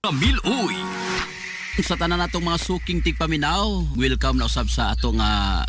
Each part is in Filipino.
Ramil Uy. Sa tanan natong mga suking tigpaminaw, welcome na usab sa atong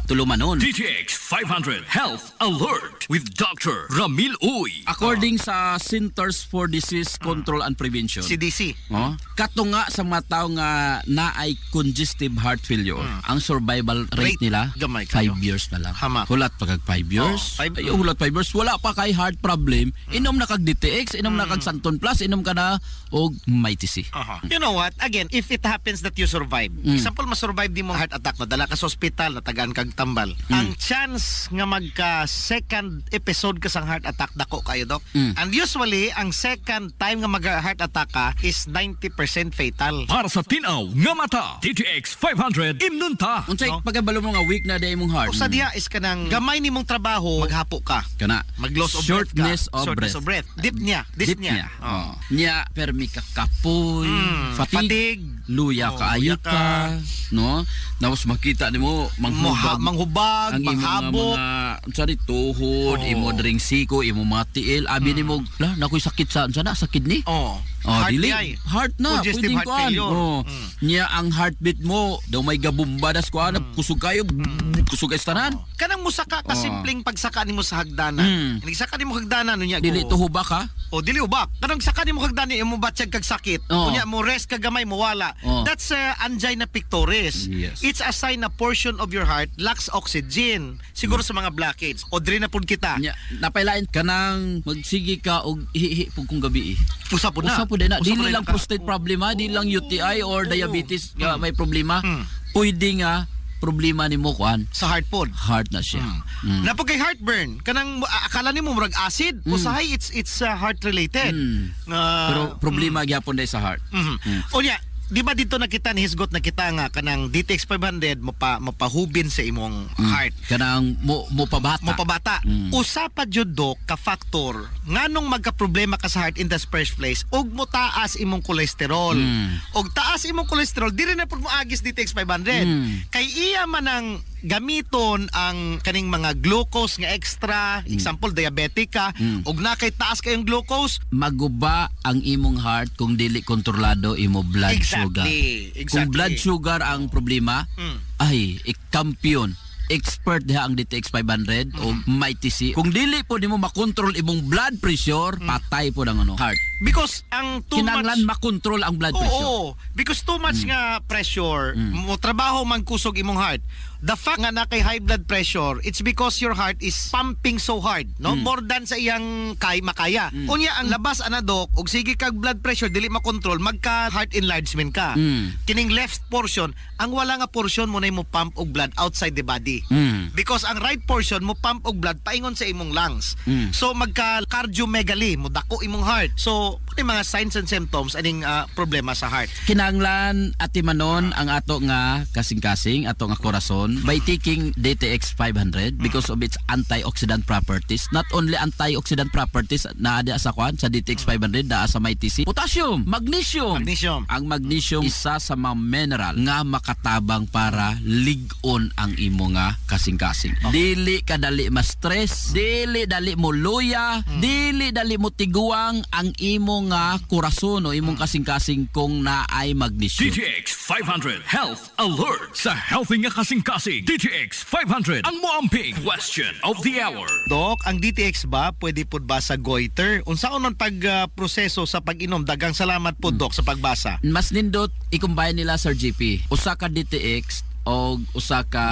tulumanon. DTX 500 Health Alert with Dr. Ramil Uy. According sa Centers for Disease Control and Prevention, CDC. Kato nga sa mga tao nga naay congestive heart failure, ang survival rate nila gamay 5 kayo. years na lang. Hamak. Hulat pa kag 5 years. Hulat 5 years, wala pa kay heart problem, inom na kag DTX, inom na kag Santon Plus, inom ka na og MyTC. You know what? Again, if it happens that you survive, example, masurvive di mo heart attack, nadala ka sa ospital, natagaan kag tambal, ang chance nga magka second episode ka sang heart attack dako kayo, Dok. And usually, ang second time nga mag heart attack ka is 90% fatal. Para sa tinaw nga mata, DTX 500 imnunta. Unsay pagabalo mo nga weak na day imong heart? O sa diya is kanang gamay nimong trabaho, maghapo ka. Kana Mag-loss of shortness breath ka. of breath. Dyspnea. Dyspnea. Nya permi ka kapoy, fatigue, luya kaayo ka, no? Nawas makita nimo manghubag, ang imong manghabok, unsa di tuhod, imo dring siko, imo matiil, abi nimo la nakoy sakit sa unsa na sa kidney. heart dili ay. heart na Congestive pwedeng heart kuan. failure. Nya ang heartbeat mo daw may gabumba das kuan, kusog kayo, kusog ay tanan. Kanang musaka ka simpleng pagsaka nimo sa hagdanan. Nagsaka nimo hagdanan unya Dili tuhuba ka. O dili ubak. Kanang saka nimo hagdanan imo batyag kag sakit. Unya mo rest kag gamay mo wala. That's angina pectoris. Yes. It's a sign na portion of your heart lacks oxygen. Siguro sa mga blockades. O diri na pud kita. Nya napailain kanang magsigi ka og ihi pug kung gabi. Pusa pud na. Usa pud na. Dili Usa lang ka. prostate problema, dili lang UTI or diabetes nga may problema. Pwede nga problema nimo kuan Sa heart pod. heart na siya. Napag kay heartburn, kanang akala nimo murag acid, usahay it's heart related. Pero problema gyapon day sa heart. Unya, di ba dito nakita ni hisgot nakita nga kanang DTX 500 mapahubin sa imong heart. Kanang mo pabata. Mapabata. Usa pa jud Dok ka factor nganong magka-problema ka sa heart in the first place ug mo taas imong cholesterol. Og taas imong cholesterol diri na pud mo agis DTX 500. Kay iya man ang gamiton ang kaning mga glucose nga extra, example diabetic ka, og na kay taas kayong glucose, Maguba ang imong heart kung dili kontrolado imo blood sugar. Kung blood sugar ang problema, ay ikampiyon. Expert diha ang DTX 500 o MyTC. Kung dili po nimo makontrol imong blood pressure, patay po ang heart. Because ang too Kinahanglan much makontrol ang blood pressure. Oo, because too much nga pressure, mo trabaho man kusog imong heart. The fact nga na kay high blood pressure, it's because your heart is pumping so hard, no? More than sa iyang makaya. Unya ang labas ana Dok, og sige kag blood pressure dili makontrol, magka heart enlargement ka. Kining left portion, ang wala nga portion mo na mo pump og blood outside the body. Because ang right portion mo pump og blood paingon sa imong lungs. So magka cardiomegaly, mo dako imong heart. So yung mga signs and symptoms aning problema sa heart. Kinahanglan atimanon ang ato nga kasing-kasing, ato nga korason by taking DTX 500 because of its antioxidant properties. Not only antioxidant properties na ada sa kwan sa DTX 500, naa sa MyTC. Potassium, magnesium. Ang magnesium isa sa mga mineral nga makatabang para lig-on ang imo nga kasing-kasing. Dili ka dali ma-stress, dili dali mo luya, dili dali mo tiguang ang imo nga korason o imong kasing-kasing kung naay magnesium. DTX 500 Health Alert sa healthy nga kasing-kasing. DTX 500 ang moamping question of the hour. Dok, ang DTX ba pwede pud ba sa goiter? Unsaon man proseso sa pag-inom? Dagang salamat po Dok sa pagbasa. Mas nindot i-combine nila Sir GP. Usa ka DTX o usa ka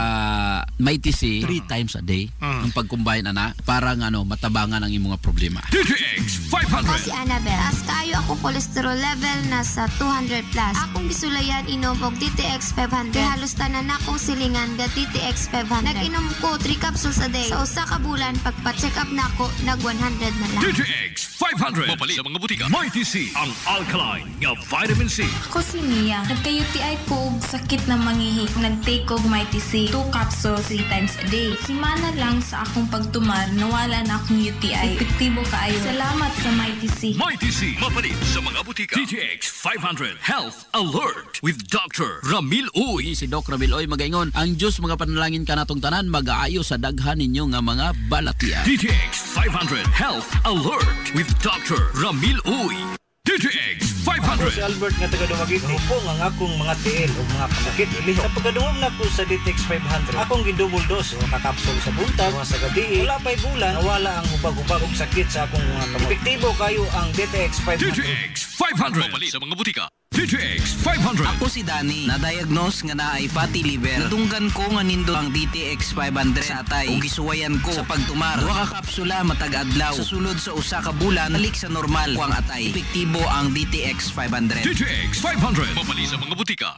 MyTC 3 times a day ang pag-combine ana para matabangan ang imong problema. DTX Ako 500. si Annabel. As kayo ako cholesterol level nasa 200 plus. Akong gisulayan inom og DTX 500. Kay halos tanan akong silingan ga DTX 500. Nag-inom ko 3 capsules a day. Sa usa ka bulan pagpa-check up nako nag 100 na lang. DTX 500. Mapalit sa mga butika. MyTC ang alkaline nga vitamin C. Ako si Mia. Nagka-UTI ko og sakit na mangihi. Nag-take og MyTC 2 capsules 3 times a day. Simana lang sa akong pagtumar, nawala na akong UTI. Epektibo kaayo. Salamat sa MyTC. MyTC. Mapalit sa mga butika. DTX 500 Health Alert with Dr. Ramil Uy. Si Doc Ramil Oy magaingon, ang Diyos mga panalangin ka natong tanan, mag-aayo sa daghan ninyo nga mga balatian. DTX 500 Health Alert with Dr. Ramil Uy. DTX Ako si 500. Albert nga taga Dumaguete. Hupong ang akong mga tiil o mga pasakit ilihok. Sa pagkaduwag na ko sa DTX 500, akong gidouble dose o kakapsol sa buntag, mga sa gabi. Wala pa'y bulan, nawala ang hubag-hubag og sakit sa akong mga kamot. Epektibo kayo ang DTX 500. DTX 500. Mapali sa mga butika. DTX 500. Ako si Danny, na-diagnose nga naay fatty liver. Nadunggan ko nga nindo ang DTX 500 sa atay. Ug gisuwayan ko sa pagtumar. Duha ka kapsula matag adlaw. Sa sulod sa usa ka bulan, balik sa normal ko ang atay. Epektibo ang DTX 500. DTX 500. Mapali sa mga butika.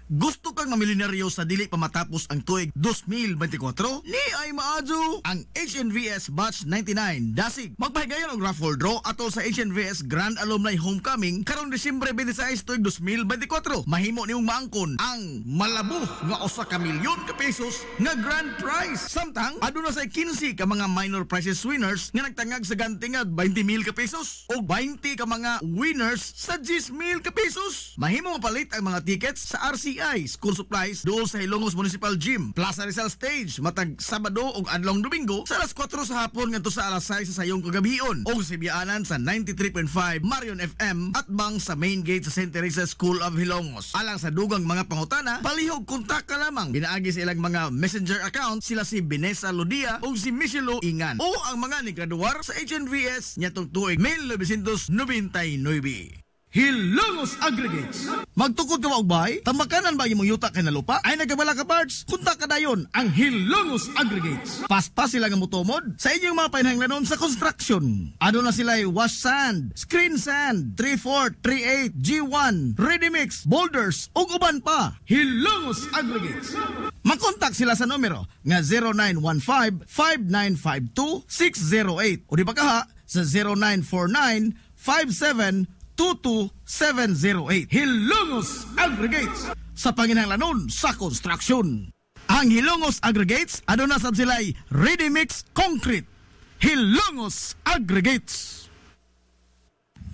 Gusto kang mamilyonaryo sa dili pa matapos ang tuig 2024? Ni ay maadyo ang HNVS Batch 99 Dasig. Magpahigayon og raffle draw atol sa HNVS Grand Alumni Homecoming karong Disyembre 26 tuig 2024. Mahimo nimong maangkon ang malabog nga usa ka milyon ka pesos nga grand prize. Samtang aduna say 15 ka mga minor prizes winners nga nagtangag sa ganti nga 20,000 ka pesos o 20 ka mga winners sa 10,000 ka pesos. Mahimo mapalit ang mga tickets sa RCI School Supplies dool sa Ilongos Municipal Gym, Plaza Rizal Stage matag Sabado ug adlong Domingo sa alas 4 sa hapon ngadto sa alas 6 sa sayong kagabion o sa biyaanan sa 93.5 Marion FM at bang sa main gate sa St. Teresa School of Hilongos. Alang sa dugang mga pangutana, palihog kontak ka lamang. Pinaagi sa ilang mga messenger account sila si Vanessa Lodia o si Michelo Ingan o ang mga nigraduar sa HNVS nyatong tuig 1999. Hilongos Aggregates. Magtukod ka ba og bahay? Tamakanan ba imong yuta kay na lupa? Ay nagabala ka parts? Kunta ka dayon ang Hilongos Aggregates. Paspas sila nga motomod sa inyong mga panahanglanon sa construction. Ano na sila wash sand, screen sand, 3/4, 3/8, G1, ready mix, boulders ug uban pa. Hilongos Aggregates. Mag-contact sila sa numero nga 0915-5952-608 o di ba kaha sa 0949-5722-708. Hilongos Aggregates sa panginahanglanon sa construction. Ang Hilongos Aggregates aduna sab sila'y ready mix concrete. Hilongos Aggregates.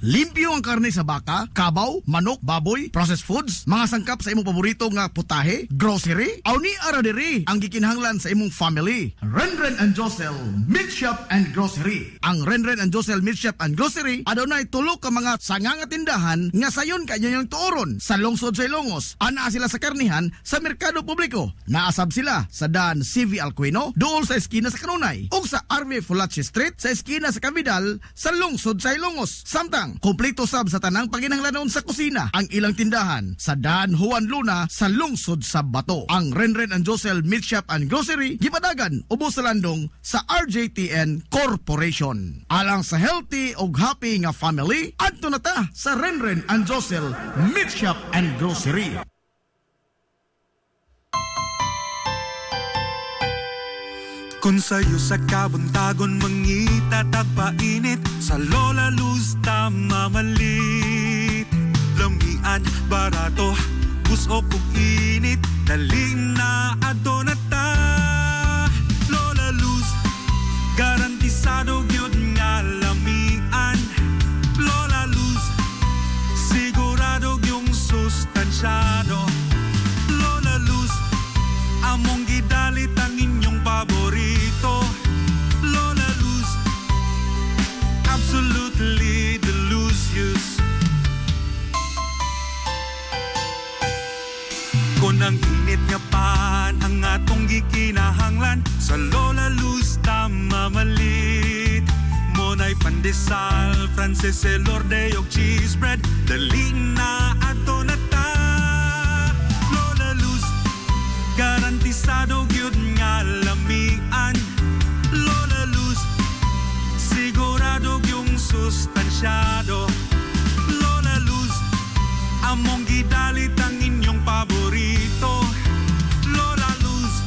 Limpyo ang karne sa baka, kabaw, manok, baboy, processed foods, mga sangkap sa imong paborito nga putahe, grocery, aw ni ara diri ang gikinahanglan sa imong family. Renren and Josel Meat Shop and Grocery. Ang Renren and Josel Meat Shop and Grocery adunay tulo ka mga sanganga tindahan nga sayon kanyo yung tuoron sa lungsod sa Ilongos. Ana sila sa karnihan sa merkado publiko. Naasab sila sa daan CV Alcuino dool sa eskina sa Kanunay ug sa RV Fulache Street sa eskina sa Cabidal sa lungsod sa Ilongos. Samtang kompleto sab sa tanang panginahanglanon sa kusina ang ilang tindahan sa daan Juan Luna sa lungsod sa Bato. Ang Renren and Josel Meat Shop and Grocery gipadagan ubos sa landong sa RJTN Corporation. Alang sa healthy ug happy nga family, adto na ta sa Renren and Josel Meat Shop and Grocery. Kung sa'yo sa kabuntagon mangita tagpainit, sa Lola Luz mamalit. Lamian, barato, buso kong init, dali na adto na ta. Lola Luz, garantisado gyud nga lamian. Lola Luz, sigurado yung sustansyado. Lola Luz, among gidalit ang inyong paborito. Lola Luz, absolutely delicious. Kung ang init nga pan ang atong gikinahanglan, sa Lola Luz mamalit. Monay pandesal, Frances Elorde og cheese bread, dali na ato na ta. Lola Luz, garantisado gyud nga lamian. Lola Luz, sigurado yung sustansyado. Lola Luz, among gidalit ang inyong paborito. Lola Luz,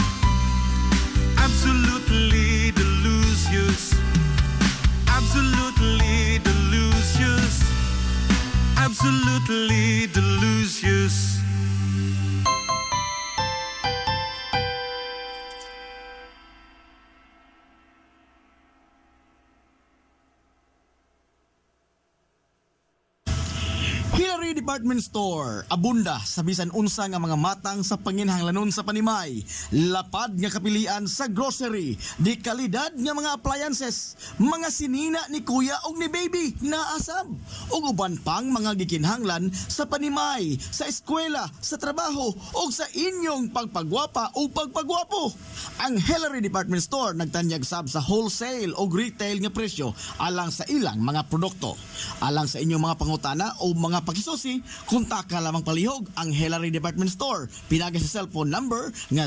absolutely delicious. Absolutely delicious. Absolutely delicious. Hilary Hillary Department Store, abunda sa bisan unsa nga mga matang sa panginhanglanon sa panimay. Lapad nga kapilian sa grocery, di kalidad nga mga appliances, mga sinina ni kuya og ni baby na asab, ug uban pang mga gikinhanglan sa panimay, sa eskwela, sa trabaho ug sa inyong pagpagwapa o pagpagwapo. Ang Hillary Department Store nagtanyag sab sa wholesale o retail nga presyo alang sa ilang mga produkto. Alang sa inyong mga pangutana o mga pakisusi, kontak ka lamang palihog ang Hillary Department Store. Pinagi sa cellphone number nga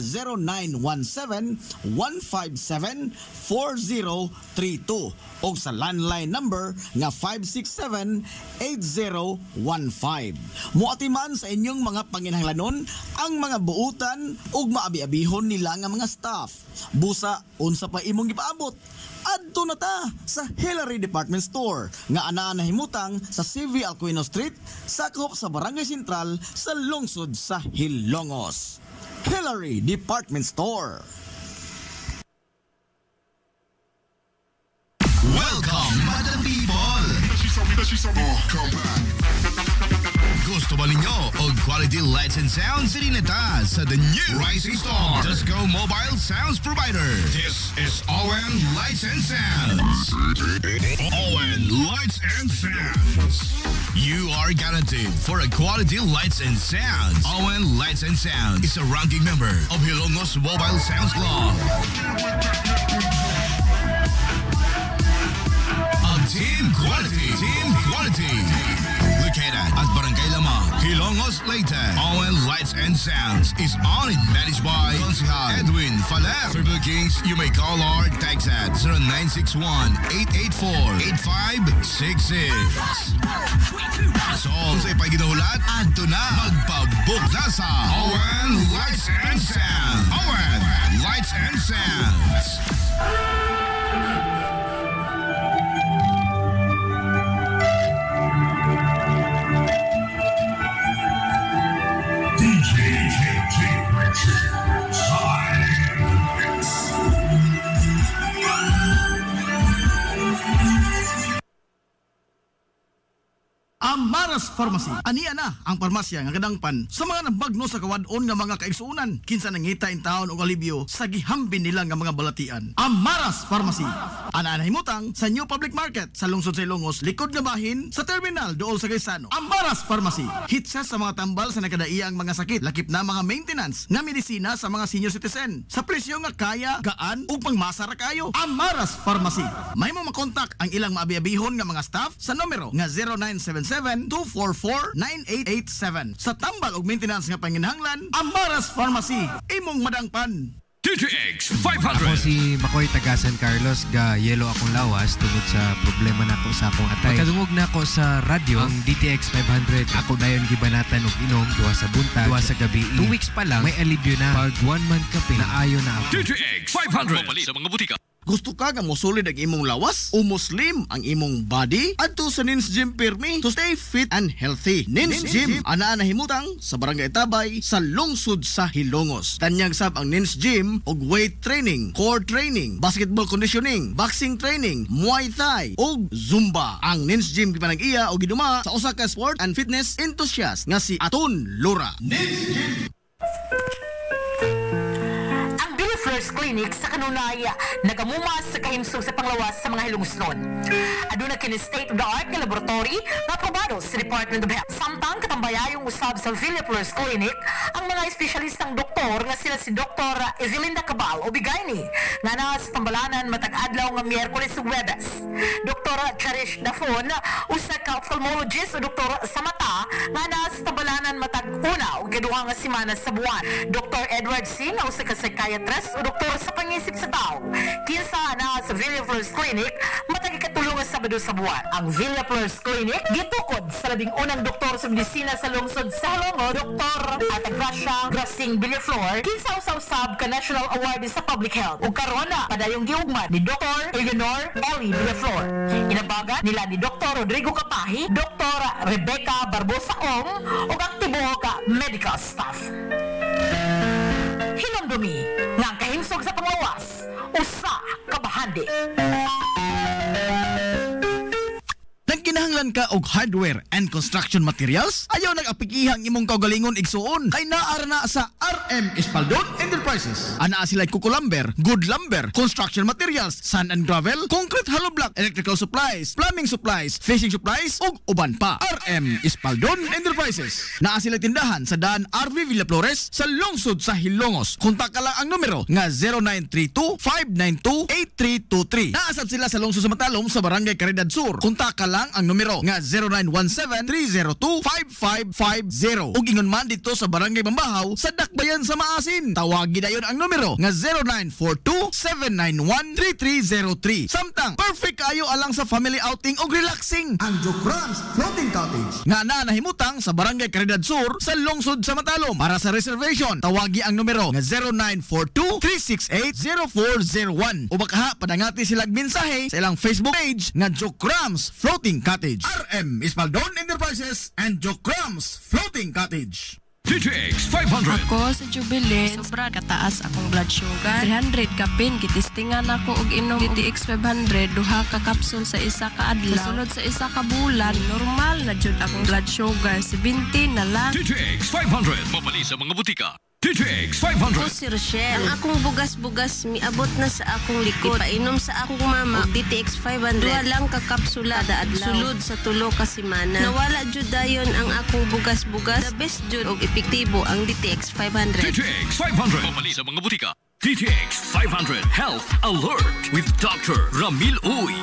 0917-157-4032 o sa landline number nga 567-8015. Muatiman sa inyong mga panginhanglanon ang mga buutan ug maabi-abihon nila nga mga staff. Busa, unsa pa imong gipaabot? Adto na ta sa Hillary Department Store nga anaa nahimutang sa CV Alcuino Street, sakop sa Barangay Sentral sa lungsod sa Hilongos. Hillary Department Store. Welcome, Madam People! Gusto ba ninyo og quality lights and sounds sinita sa the new Rising Star Disco Mobile Sounds Provider? This is ON Lights and Sounds. ON Lights and Sounds. You are guaranteed for a quality lights and sounds. ON Lights and Sounds is a ranking member of Hilongos Mobile Sounds Club. Team Quality. Located at Barangay Lamang, Hilongos, Leyte. ON Lights and Sounds is owned and managed by Consihal Edwin Faler. For bookings, you may call or text at 0961-884-8566. So, sa ipaginahulat, adto na magpabook na sa ON Lights and Sounds. ON Lights and Sounds. Amaras Pharmacy. Aniya na ang parmasya nga kadangpan sa mga nabagno sa kawadon nga mga kaigsuunan kinsa nangita in taon og alibyo sa gihambin nila nga mga balatian. Amaras Pharmacy. Ana nahimutang sa New Public Market sa lungsod sa Ilongos, likod nga bahin sa terminal duol sa Gaisano. Amaras Pharmacy. Hitsa sa mga tambal sa nakadaiyang mga sakit, lakip na mga maintenance nga medisina sa mga senior citizen sa presyo nga kaya, gaan ug pangmasara kayo. Amaras Pharmacy. May mo makontak ang ilang maabi-abihon nga mga staff sa numero nga 0977-244-9887. Sa tambal og maintenance nga panginahanglan, Amaras Pharmacy. Imong madangpan. DTX Ako 500. si Makoy taga San Carlos, ga yelo akong lawas tungod sa problema nako sa akong atay. Pagkadungog na ako sa radyo, ang DTX 500, ako dayon gibanatan og inom duwa sa buntag, duwa sa gabi. 2 weeks pa lang, may alibyo na. Pag 1 month kape, naayo na ako. DTX 500. Mapalit sa mga butika. Gusto ka nga mosulid ang imong lawas o muslim ang imong body? Adto sa Nins Gym Pirmi to stay fit and healthy. Nins Gym anaa nahimutang sa Barangay Tabay sa lungsod sa Hilongos. Tanyag sab ang Nins Gym og weight training, core training, basketball conditioning, boxing training, Muay Thai ug Zumba. Ang Nins Gym gipanag-iya og giduma sa usa ka sport and fitness enthusiast nga si Aton Lura. Nins Gym. First Clinic sa kanunaya nagamumas sa kahimsog sa panglawas sa mga hilungsnon. Aduna kini state-of-the-art nga laboratory na aprobado sa Department of Health. Samtang katambayayong usab sa Villa First Clinic ang mga espesyalistang doktor nga sila si Dr. Evelinda Cabal o Bigayni nga na sa tambalanan matag adlaw nga Miyerkules ug Huwebes. Dr. Cherish Dafon usa ka ophthalmologist o doktor sa mata nga na sa tambalanan matag una ug kaduha nga semana sa buwan. Dr. Edward Singh usa ka psychiatrist o doktor sa pangisip sa tao. Kinsa na sa Villa First Clinic matag ikatulong nga Sabado sa buwan. Ang Villa First Clinic gitukod sa labing unang doktor sa medisina sa lungsod sa Hilongos, Dr. Atagracia Grasing Villaflor, kinsa usab ka National Award sa Public Health. Ug karon na padayong giugmad ni Dr. Eleanor Ellie Villaflor. Inabaga nila ni Dr. Rodrigo Kapahi, Dr. Rebecca Barbosa Ong ug ang tibuok medical staff. Hinumdumi nga kahimsog sa panglawas, usa ka bahandi. Nagkinahanglan Nangangailan ka og hardware and construction materials? Ayaw nag-apikihang imong kaugalingon igsuon kay naara na sa RM Espaldon Enterprises. Ana sila Kuko Lumber, Good Lumber, construction materials, sand and gravel, concrete hollow block, electrical supplies, plumbing supplies, fishing supplies ug uban pa. RM Espaldon Enterprises. Naa sila tindahan sa daan RV Villa Flores sa lungsod sa Hilongos. Kontak ka lang ang numero nga 0932-592-8323. Naasab sila sa lungsod sa Matalom sa Barangay Caridad Sur. Kontak ka lang ang numero nga 0917-302-5550. Ug ingon man dito sa Barangay Bambahaw sa Dakbayan sa Maasin. Tawagi dayon ang numero nga 0942-791-3303. Samtang perfect kayo alang sa family outing ug relaxing. Ang Jokrans Floating Cottage nga nahimutang sa Barangay Caridad Sur sa lungsod sa Matalom. Para sa reservation, tawagi ang numero nga 0942-368-0401. O baka padangati silang mensahe sa ilang Facebook page nga Jokrans Floating Cottage. RM Espaldon Enterprises and Jokrans Floating Cottage. DTX 500. Ako sa Jubilee, sobra kataas akong blood sugar. 300 kapin, kitistingan ako og inom DTX 500, duha ka kapsul sa isa ka adlaw. Sulod sa isa ka bulan, normal na jud akong blood sugar, 70 na lang. DTX 500. Mabali sa mga butika. DTX 500. Ako si Rochelle. Ang akong bugas-bugas miabot na sa akong likod. Ipainom sa akong mama og DTX 500. Duha lang ka kapsula kada adlaw. Sulod sa tulo ka semana. Nawala jud dayon ang akong bugas-bugas. The best jud og epektibo ang DTX 500. DTX 500. Mabali sa mga butika. DTX 500 Health Alert with Dr. Ramil Uy.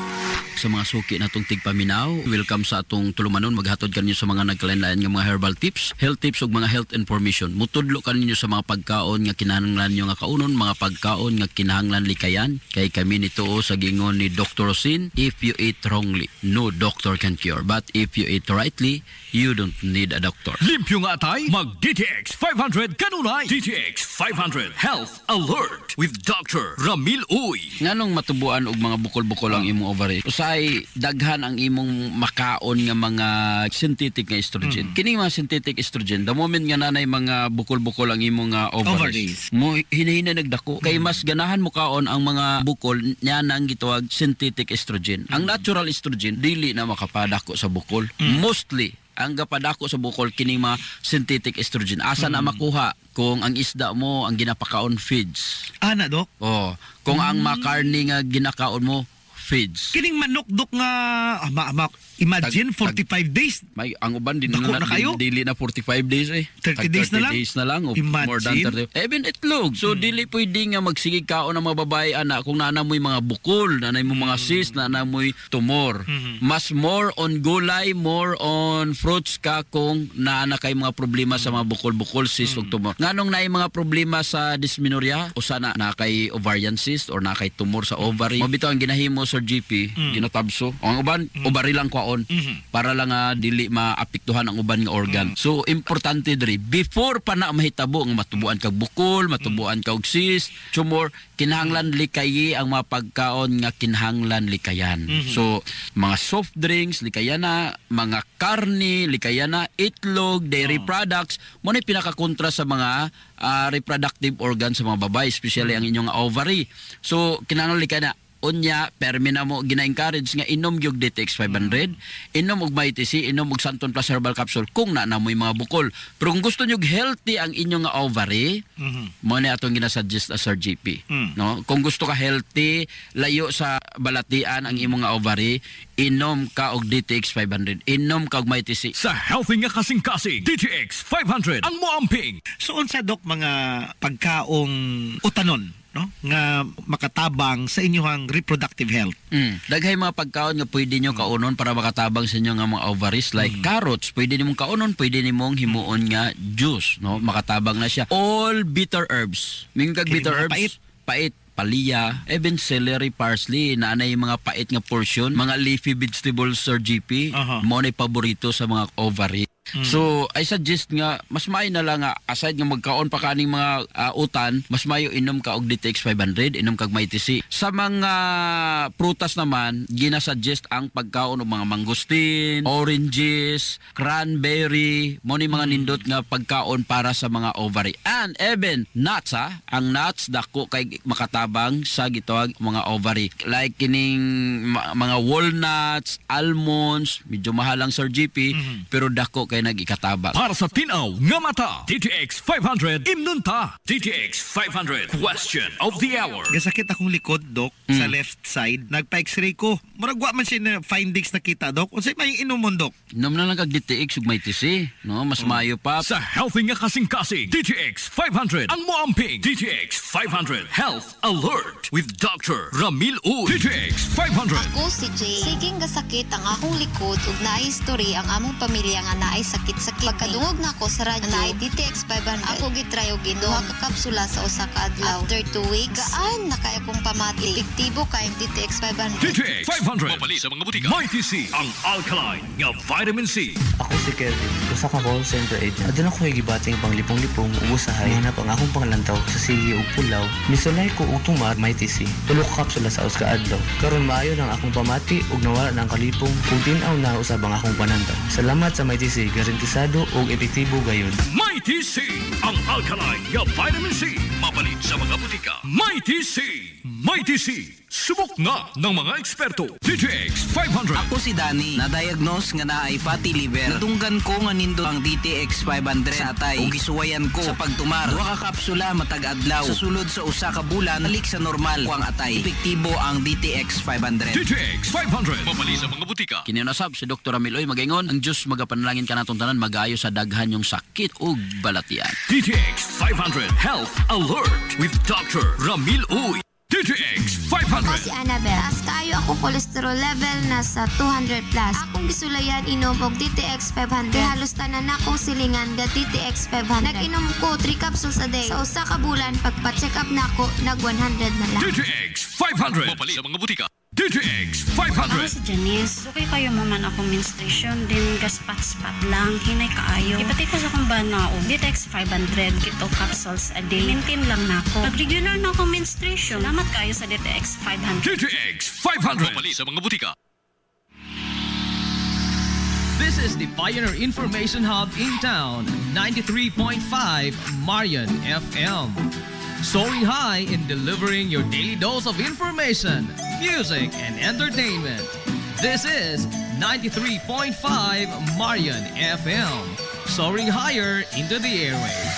Sa mga suki natong tigpaminaw, welcome sa atong tulumanon. Maghatod kanyo sa mga nagkalain-lain nga mga herbal tips, health tips ug mga health information. Mutudlo kanyo sa mga pagkaon nga kinahanglan nyo nga kaunon, mga pagkaon nga kinahanglan likayan. Kay kami nito sa gingon ni Dr. Rosin, if you eat wrongly, no doctor can cure. But if you eat rightly, you don't need a doctor. Limpyo nga tay, mag DTX 500 kanunay. DTX 500 Health Alert with Dr. Ramil Uy. Nganong matubuan og mga bukol-bukol ang imong ovary? Usay daghan ang imong makaon nga mga synthetic nga estrogen. Kining mga synthetic estrogen, the moment nga nanay mga bukol-bukol ang imong ovaries, mo hinahina nagdako. Kay mas ganahan mo kaon ang mga bukol nya nang gitawag synthetic estrogen. Ang natural estrogen dili na makapadako sa bukol. Mostly ang gapadako sa bukol kining mga synthetic estrogen. Asa na makuha kung ang isda mo ang ginapakaon feeds. Ana, Dok? Oh, kung ang makarni nga ginakaon mo feeds. Kining manok, Dok, nga imagine 45 days. May ang uban din Dako na kayo? dili na 45 days 30 days na lang? 30 days na lang. Imagine. More than 30. Even itlog. So dili pwede nga magsigig kaon ng mga babae ana kung naana mo'y mga bukol, naana mo mga cyst, naana mo'y tumor. Mas more on gulay, more on fruits ka kung naana kay mga problema sa mga bukol-bukol, cyst ug tumor. Nganong naay mga problema sa dysmenorrhea o sana na kay ovarian cyst or na kay tumor sa ovary. Mabitaw ang ginahimo sa GP, ginatabso. Ang uban ovary lang kwaon para lang dili maapektuhan ang uban nga organ. So importante diri before pa na mahitabo ang matubuan kag bukol, matubuan kag cyst, tumor, kinahanglan likayi ang mga pagkaon nga kinahanglan likayan. So mga soft drinks likayan na, mga karne likayan na, itlog, dairy products mo ni pinakakontra sa mga reproductive organs sa mga babae, especially ang inyong ovary. So kinahanglan likayan na. Unya, permina mo gina-encourage nga inom yung DTX 500, inom og MyTC, inom og Santon Plus Herbal Capsule kung naanamoy mga bukol. Pero kung gusto nyo healthy ang inyong ovary, mo na atong ginasuggest as RGP. No? Kung gusto ka healthy, layo sa balatian ang imong ovary, inom ka og DTX 500, inom ka og MyTC. Sa healthy nga kasing-kasing, DTX 500 ang moamping. So unsa, Dok, mga pagkaong utanon, no, nga makatabang sa inyong reproductive health? Daghay mga pagkaon nga pwede nyo kaunon para makatabang sa inyo nga mga ovaries, like carrots, pwede nimong kaunon, pwede nimong himuon nga juice, no, makatabang na siya. All bitter herbs, ming kag bitter herbs, pait, palya, even celery, parsley, naanay mga pait nga portion, mga leafy vegetables, Sir GP, mo na paborito sa mga ovary. So I suggest nga mas maayo na lang nga aside nga magkaon pa kaning mga utan, mas maayo inom ka og DTX 500, inom kag Mighty C. Sa mga prutas naman, ginasuggest ang pagkaon og mga mangustin, oranges, cranberry, mo ni mga nindot nga pagkaon para sa mga ovary. And even nuts, ang nuts dako kay makatabang sa gitawag mga ovary. Like kining mga walnuts, almonds, medyo mahal lang Sir GP, pero dako kay nag-ikatabang. Para sa tinaw nga mata, DTX 500 imnunta. DTX 500 question of the hour. Gasakit akong likod, Dok, sa left side. Nagpa-x-ray ko. Maragwa man siya na findings nakita, Dok. Unsay may inom mo, Dok? Inom na lang kag DTX ug Mighty C, no? Mas maayo pa. Sa healthy nga kasing-kasing, DTX 500 ang moamping. DTX 500 Health Alert with Dr. Ramil Uy. DTX 500. Ako si Jay. Siging gasakit ang akong likod ug naay history ang among pamilya nga naay sakit-sakit. Pagkadungog na ako sa radyo, naay DTX 500. Ako gitry og duha ka kapsula sa usa ka adlaw. After 2 weeks, gaan na kay akong pamati. Epektibo kay DTX 500. DTX 500. Mapali sa mga butika. Mighty C, ang alkaline nga vitamin C. Ako si Kevin, usa ka call center agent. Aduna ko gibating panglipong-lipong usahay. Hanap ang akong panglantaw sa sige ug pulaw. Misulay ko og tumar Mighty C. Tulo ka kapsula sa usa ka adlaw. Karon maayo nang akong pamati ug nawala nang kalipong ug tin-aw na usab ang akong panantaw. Salamat sa Mighty C, garantisado ug epektibo gayud. Mighty C, ang alkaline nga vitamin C. Mapalit sa mga butika. Mighty C. Mighty C. Subok na ng mga eksperto. DTX 500. Ako si Danny, na-diagnose nga naay fatty liver. Nadunggan ko nga nindot ang DTX 500 sa atay ug gisuwayan ko sa pagtumar. Duha ka kapsula matag adlaw. Sa sulod sa usa ka bulan, balik sa normal ko ang atay. Epektibo ang DTX 500. DTX 500. Mapali sa mga butika. Kinunasab si Dr. Ramil Uy magaingon, ang Dios magapanalangin ka natong tanan magayo sa daghan yung sakit ug balatian. DTX 500 Health Alert with Dr. Ramil Uy. DTX 500. Ako si Annabelle. Taas kayo ako cholesterol level na sa 200 plus. Akong gisulayan inom og DTX 500. Halos tanan akong silingan ga DTX 500. Nag-inom ko 3 capsules a day. Sa usa ka bulan pagpa-check up nako nag 100 na lang. DTX 500. Mapali sa mga butika. DTX 500. Ako si Janice. Okay kayo maman akong menstruation, din gaspat-spat lang, hinay kaayo. Ipati ko sa kong banao, DTX 500, kito capsules a day. Maintain lang na ako. Pag regular na akong menstruation, salamat kayo sa DTX 500. DTX 500. Mapali sa mga butika. This is the Pioneer Information Hub in town, 93.5 Marian FM. Soaring high in delivering your daily dose of information, music, and entertainment. This is 93.5 Marian FM. Soaring higher into the airwaves.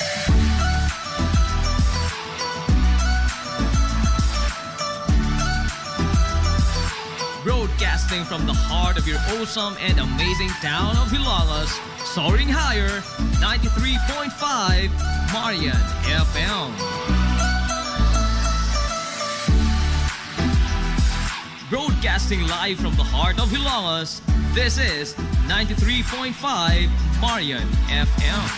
Broadcasting from the heart of your awesome and amazing town of Hilagas, soaring higher, 93.5 Marian FM. Broadcasting live from the heart of Hilagas, this is 93.5 Marian FM.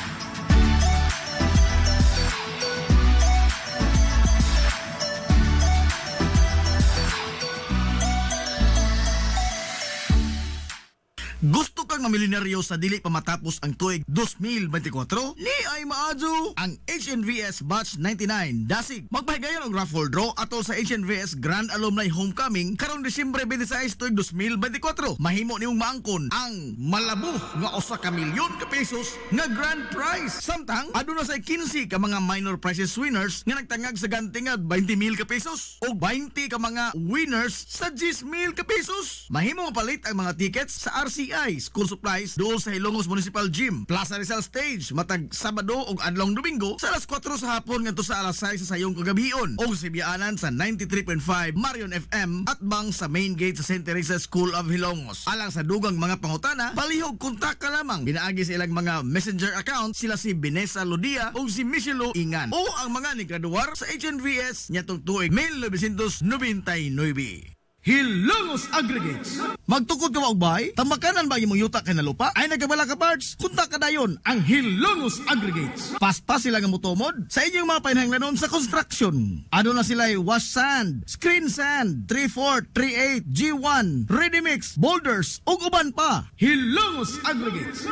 Gusto kang mamilyonaryo sa dili pa matapos ang tuig 2024? Ni ay maadyo ang HNVS Batch 99 Dasig. Magpahigayon og raffle draw atol sa HNVS Grand Alumni Homecoming karong Disyembre 26 tuig 2024. Mahimo nimong maangkon ang malabuh nga usa ka milyon ka pesos nga grand prize. Samtang aduna say 15 ka mga minor prizes winners nga nagtangag sa gantingad 20,000 ka pesos o 20 ka mga winners sa 10,000 ka pesos. Mahimo mapalit ang mga tickets sa RCI School Supplies dool sa Hilongos Municipal Gym, Plaza Rizal Stage matag Sabado ug adlong Domingo sa alas 4 sa hapon ngadto sa alas 6 sa sayong kagabion o sa biyaanan sa 93.5 Marion FM at bang sa main gate sa St. Teresa School of Hilongos. Alang sa dugang mga pangutana, palihog kontak ka lamang. Pinaagi sa ilang mga messenger account sila si Vanessa Lodia o si Michelo Ingan o ang mga nigraduar sa HNVS nyatong tuig 1999. Hilongos Aggregates. Magtukod ka ba og bahay? Tamakanan ba imong yuta kay na lupa? Ay nagabala ka parts? Kunta ka dayon ang Hilongos Aggregates. Paspas sila nga motomod sa inyong mga panahanglanon sa construction. Ano na sila wash sand, screen sand, 3/4, 3/8, G1, ready mix, boulders ug uban pa. Hilongos Aggregates.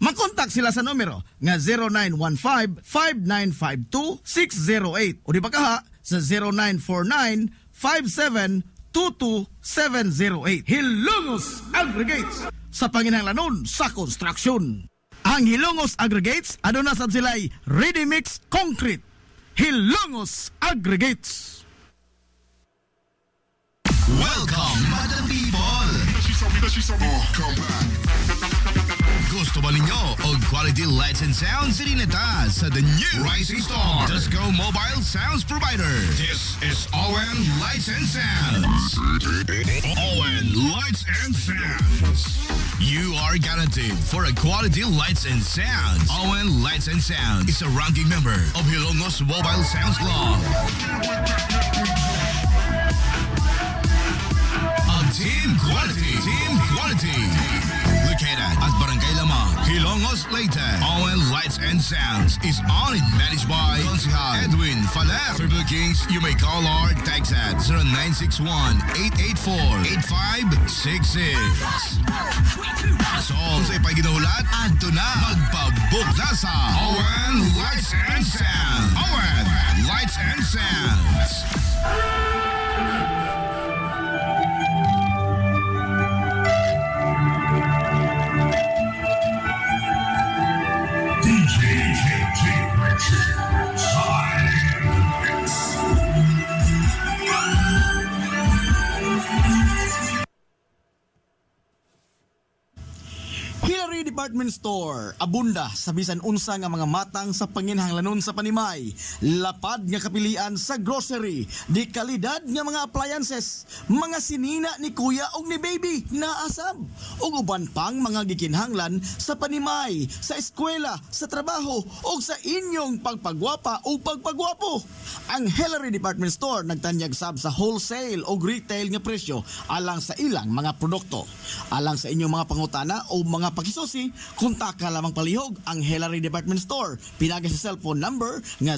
Mag-contact sila sa numero nga 0915-5952-608 o di ba kaha sa 0949-5722-708. Hilongos Aggregates sa panginahanglanon sa construction. Ang Hilongos Aggregates aduna sad sila'y ready mix concrete. Hilongos Aggregates. Welcome, Madam People! Gusto ba ninyo og quality lights and sounds sirineta sa the new Rising Star Disco Mobile Sounds Provider? This is ON Lights and Sounds. ON Lights and Sounds. You are guaranteed for a quality lights and sounds. ON Lights and Sounds is a ranking member of Hilongos Mobile Sounds Club. Team Quality. Located at Barangay Lamang, Hilongos, Leyte. ON Lights and Sounds is owned and managed by Consihal Edwin Faler. For bookings, you may call or text at 0961-884-8566. So, sa ipaginahulat, adto na magpabook na sa ON Lights and Sounds. ON Lights and Sounds. Hillary Department Store, abunda sa bisan unsa nga mga matang sa panginhanglanon sa panimay, lapad nga kapilian sa grocery, di kalidad nga mga appliances, mga sinina ni kuya og ni baby naasab, ug uban pang mga gikinhanglan sa panimay, sa eskwela, sa trabaho ug sa inyong pagpagwapa o pagpagwapo. Ang Hillary Department Store nagtanyag sab sa wholesale o retail nga presyo alang sa ilang mga produkto. Alang sa inyong mga pangutana o mga pakisusi, kontak ka lamang palihog ang Hillary Department Store. Pinagi sa cellphone number nga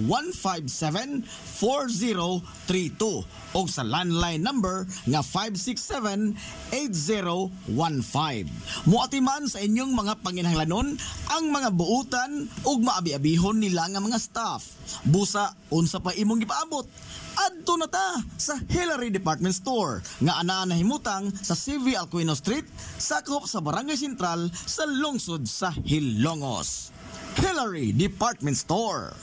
0917-157-4032 o sa landline number nga 567-8015. Muatiman sa inyong mga panginhanglanon ang mga buutan o maabi-abihon nila nga mga staff. Busa, unsa pa imong gipaabot? Adto na ta sa Hillary Department Store nga anaa nahimutang sa CV Alcuino Street, sakop sa Barangay Sentral sa lungsod sa Hilongos. Hillary Department Store.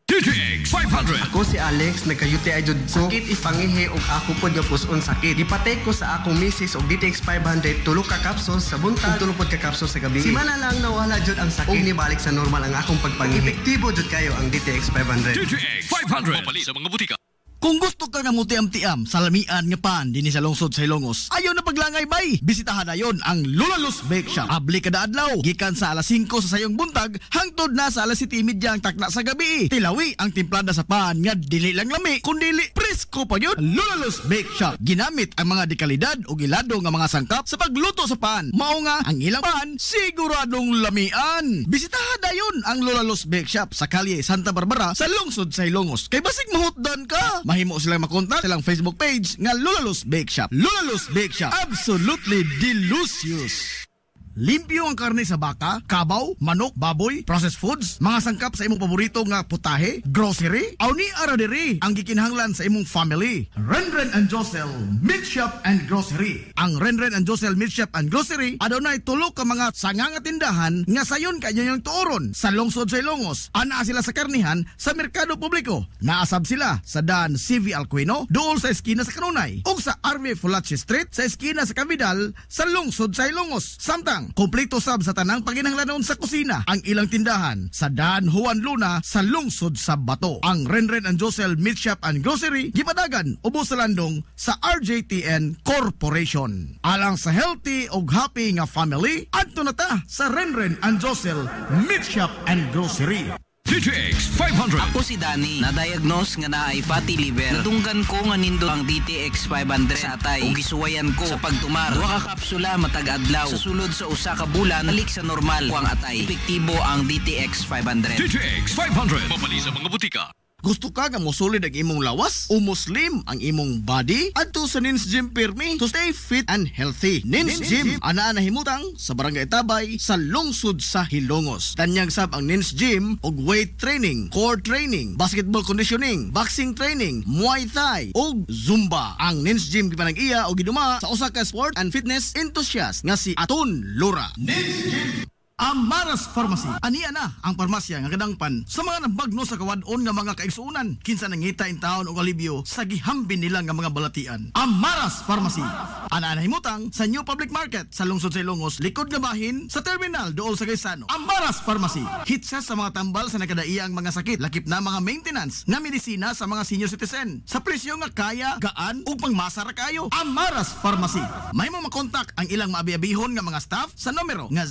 DTX 500. Ako si Alex, nagka-UTI jud ko. Sakit ipangihi og ako pod nga puson sakit. Gipatay ko sa akong misis og DTX 500 tulo ka capsules sa buntag, tulo pod ka capsules sa gabi. Simana lang nawala jud ang sakit. Og nibalik sa normal ang akong pagpangihi. Epektibo jud kayo ang DTX 500. DTX 500. Papalit sa mga butika. Kung gusto ka nga mutiam-tiam sa lamian nga pan dinhi sa lungsod sa Hilongos, ayaw na paglangay bay. Bisitahan na yon ang Lulalos Bake Shop. Abli kada adlaw, gikan sa alas 5 sa sayong buntag hangtod na sa alas 7:30 ang takna sa gabi. Tilawi ang timplada sa pan nga dili lang lami, kundi presko pa yun. Lulalos Bake Shop ginamit ang mga dekalidad o gilado nga mga sangkap sa pagluto sa pan. Mao nga ang ilang pan siguradong lamian. Bisitahan na yon ang Lulalos Bake Shop sa kalye Santa Barbara sa lungsod sa Hilongos. Kay basig mahutdan ka, mahimo silang makontak silang Facebook page nga Lulalos Bake Shop. Lulalos Bake Shop, absolutely delicious. Limpyo ang karne sa baka, kabaw, manok, baboy, processed foods, mga sangkap sa imong paborito nga putahe, grocery, aw ni ara diri ang gikinahanglan sa imong family. Renren and Josel Meat Shop and Grocery. Ang Renren and Josel Meat Shop and Grocery adunay tulo ka mga sanga nga tindahan nga sayon kanyang tuoron sa lungsod sa Hilongos. Ana sila sa karnihan sa merkado publiko. Naasab sila sa Dan CV Alcuino dool sa eskina sa Kanunay ug sa RV Fulache Street sa eskina sa Cavidal sa lungsod sa Hilongos. Samtang kompleto sab sa tanang panginahanglanon sa kusina ang ilang tindahan sa Dan Juan Luna sa lungsod sa Bato. Ang Renren and Josel Meat Shop and Grocery gipadagan ubos sa landong sa RJTN Corporation. Alang sa healthy ug happy nga family, adto na ta sa Renren and Josel Meat Shop and Grocery. DTX 500. Ako si Danny, na-diagnose nga naay fatty liver. Natunggan ko nga nindo ang DTX 500 sa atay. Ug gisuwayan ko sa pagtumar. Duha ka kapsula matag adlaw. Sa sulod sa usa ka bulan, balik sa normal ko ang atay. Epektibo ang DTX 500. DTX 500. Papali sa mga butika. Gusto ka nga mosulid ang imong lawas o muslim ang imong body? Adto sa Nins Gym Pirmi to stay fit and healthy. Nins Gym ana nahimutang sa Barangay Tabay sa lungsod sa Hilongos. Tanyag sab ang Nins Gym og weight training, core training, basketball conditioning, boxing training, Muay Thai ug Zumba. Ang Nins Gym gipanag-iya og giduma sa usa ka sport and fitness enthusiast nga si Aton Lura. Nins Gym Amaras Pharmacy. Aniya na ang parmasya nga kadangpan sa mga nabagno sa kawadon nga mga kaigsuunan. Kinsa nangita in taon og alibyo sa gihambin nila nga mga balatian. Amaras Pharmacy. Ana nahimutang sa New Public Market sa lungsod sa Ilongos, likod nga bahin sa terminal dool sa Gaisano. Amaras Pharmacy. Hitsa sa mga tambal sa nakadaiyang mga sakit, lakip na mga maintenance nga medisina sa mga senior citizen. Sa presyo nga kaya, gaan ug pangmasara kayo. Amaras Pharmacy. May mo makontak ang ilang maabi-abihon nga mga staff sa numero nga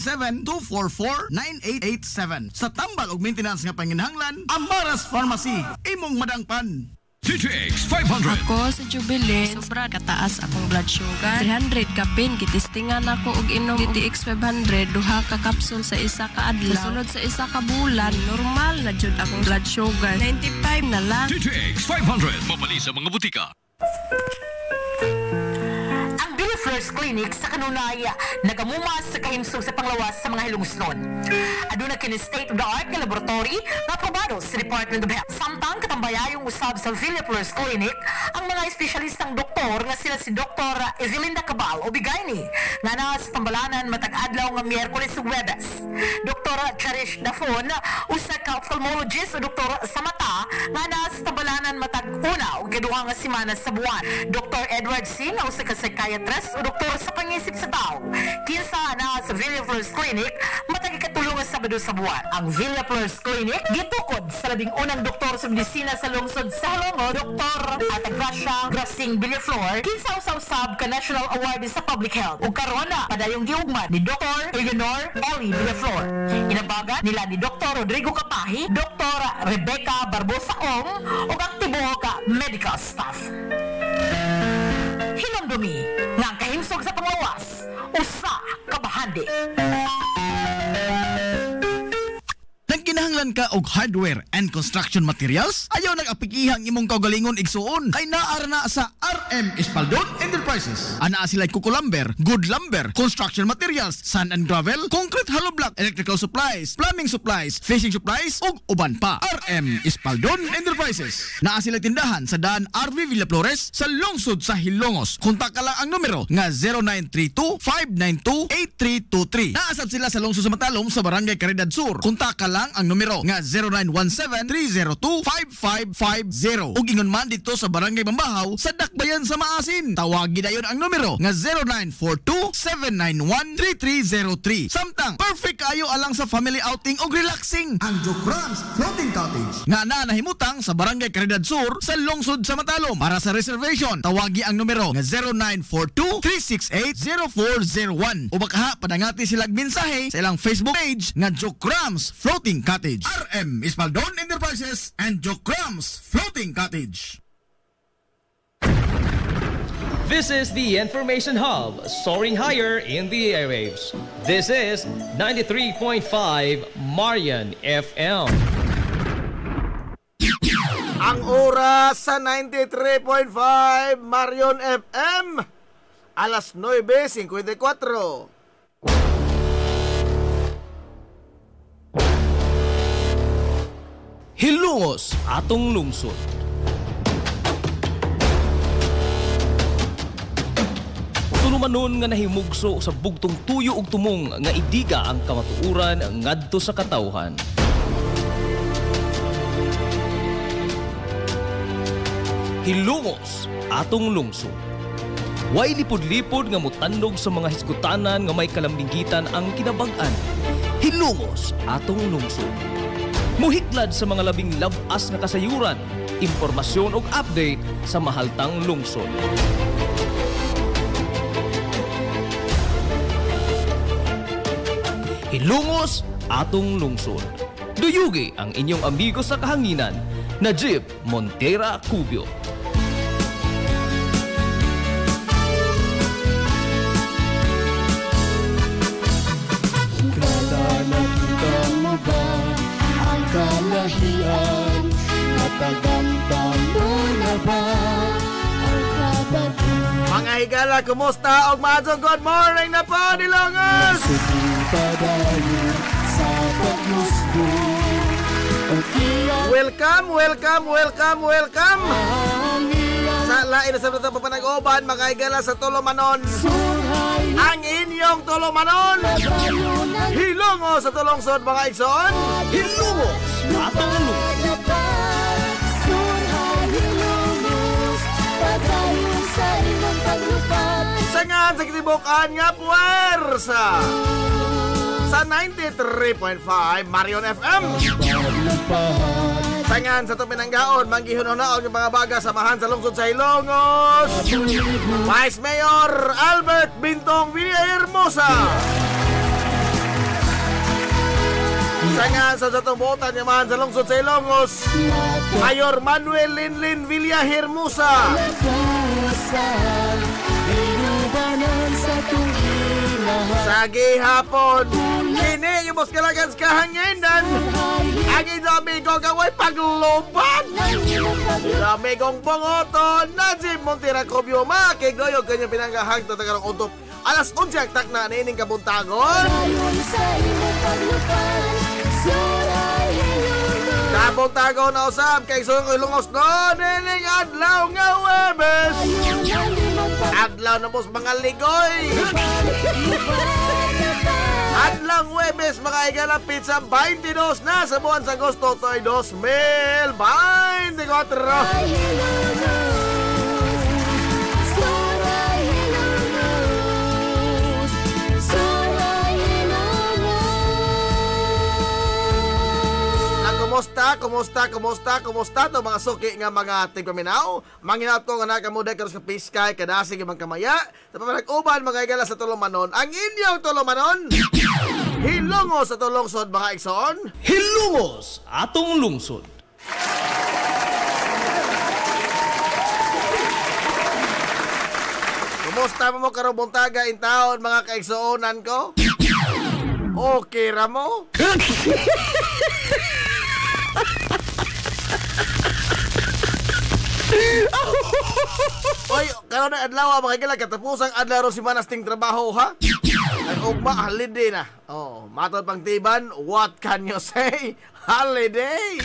0977-244-9887. Sa tambal ug maintenance nga panginahanglan, Amaras Pharmacy. Imong madangpan. DTX 500. Ako sa Jubilee, sobra kataas akong blood sugar. 300 kapin, kitistingan ako og inom DTX 500, duha ka kapsul sa isa ka adlaw. Sunod sa isa ka bulan, normal na jud akong blood sugar. 95 na lang. DTX 500. Mabali sa mga butika. First Clinic sa kanunaya nagamumas sa kahimsog sa panglawas sa mga hilungusnon. Aduna kini state-of-the-art nga laboratory na aprobado sa Department of Health. Samtang katambayayong usab sa Villa First Clinic ang mga espesyalistang doktor nga sila si Dr. Evelinda Cabal o Bigayni nga na sa tambalanan matag adlaw nga Miyerkules ug Huwebes. Dr. Cherish Dafon usa ka ophthalmologist o doktor sa mata nga na sa tambalanan matag una ug kaduha nga semana sa buwan. Dr. Edward C. na usa ka psychiatrist o doktor sa pangisip sa tao. Kinsa na sa Villa First Clinic matag ikatulong nga Sabado sa buwan. Ang Villa First Clinic gitukod sa labing unang doktor sa medisina sa lungsod sa Hilongos, Dr. Atagracia Grasing Villaflor, kinsa usab ka National Award sa Public Health. Ug karon na padayong giugmad ni Dr. Eleanor Ellie Villaflor. Inabagan nila ni Dr. Rodrigo Kapahi, Dr. Rebecca Barbosa Ong ug ang tibuok ka medical staff. Hinumdumi nga ang kahimsog sa panglawas, usa ka bahandi. Nagkinahanglan ka og hardware and construction materials? Ayaw nag-apikihang imong kaugalingon igsuon kay naara na sa RM Espaldon Enterprises. Ana sila kuko lumber, good lumber, construction materials, sand and gravel, concrete hollow block, electrical supplies, plumbing supplies, fishing supplies ug uban pa. RM Espaldon Enterprises. Naa sila tindahan sa daan RV Villa Flores sa lungsod sa Hilongos. Kontak ka lang ang numero nga 0932-592-8323. Naasab sila sa lungsod sa Matalom sa Barangay Caridad Sur. Kontak ka lang ang numero nga 0917-302-5550. Ug ingon man dito sa Barangay Bambahaw sa Dakbayan sa Maasin. Tawagi dayon ang numero nga 0942-791-3303. Samtang perfect kayo alang sa family outing ug relaxing. Ang Jokrans Floating Cottage nga nahimutang sa Barangay Caridad Sur sa lungsod sa Matalom. Para sa reservation, tawagi ang numero nga 0942-368-0401. O baka padangati silang mensahe sa ilang Facebook page nga Jokrans Floating Cottage. RM Espaldon Enterprises and Jokrams Floating Cottage. This is the Information Hub, soaring higher in the airwaves. This is 93.5 Marian FM. Ang oras sa 93.5 Marion FM, alas 9:54. Hilongos atong lungsod. Tunumanon nga nahimugso sa bugtong tuyo ug tumong nga idiga ang kamatuuran ngadto sa katawhan. Hilongos atong lungsod. Way lipod-lipod nga mutandog sa mga hiskutanan nga may kalambigitan ang kinabag-an. Hilongos atong lungsod. Muhiklad sa mga labing labas nga kasayuran, impormasyon ug update sa mahaltang lungsod. Hilongos atong lungsod. Duyugi ang inyong amigo sa kahanginan, Najib Montera Cubio. Kala nakita mo ba ang kalahian higala, kumusta? Og maadtong good morning na po, Hilongos! Welcome, welcome, welcome, welcome! Sa lain na sa mga papanag-uban, mga higala sa Tolomanon. Ang inyong Tolomanon! Hilongos sa Tolungsod, mga igsoon! Hilongos! Atong Sangan sa kitibukan nga puwersa sa 93.5 Marion FM. Sangan sa Tuminanggaon, manggihunaon yung mga baga samahan sa lungsod sa Hilongos. Vice Mayor Albert Bintong Villahermosa. Sangan sa Tumbutan Yamahan sa lungsod sa Hilongos, Mayor Manuel Linlin Villahermosa. Sa gihapon, kini yung mas kalagans kahanginan. Ang inamigo kaway paglupan. Inamigong bongoton, Najib Montiracobio, makigloyo kanya pinanggahag to tagarang untop. Alas 11 ang tak na nining kabuntagon. Kabuntagon na usab kay Sulong Hilongos no nining adlaw nga Huwebes. Adlaw na pos mga ligoy. Adlaw Huwebes mga igalapit sa 22 na sa buwan sa Agosto to'y 2024. Kumusta to mga suki nga mga tigpaminaw? Manginaw to nga nakamuday karos ka piskay kadasig ibang kamaya. Sa pamanag-uban mga igala sa Tolomanon, ang inyong Tolomanon. Hilongos sa Tolungsod mga igsoon. Hilongos atong lungsod. Kumusta mo karong buntaga in taon mga kaigsuonan ko? Okay ra mo? Oy, karon na adlaw makikila katapusang adlaw si manasting trabaho ha. Ay ugma holiday na. Oh, matod pang tiban, what can you say? Holiday.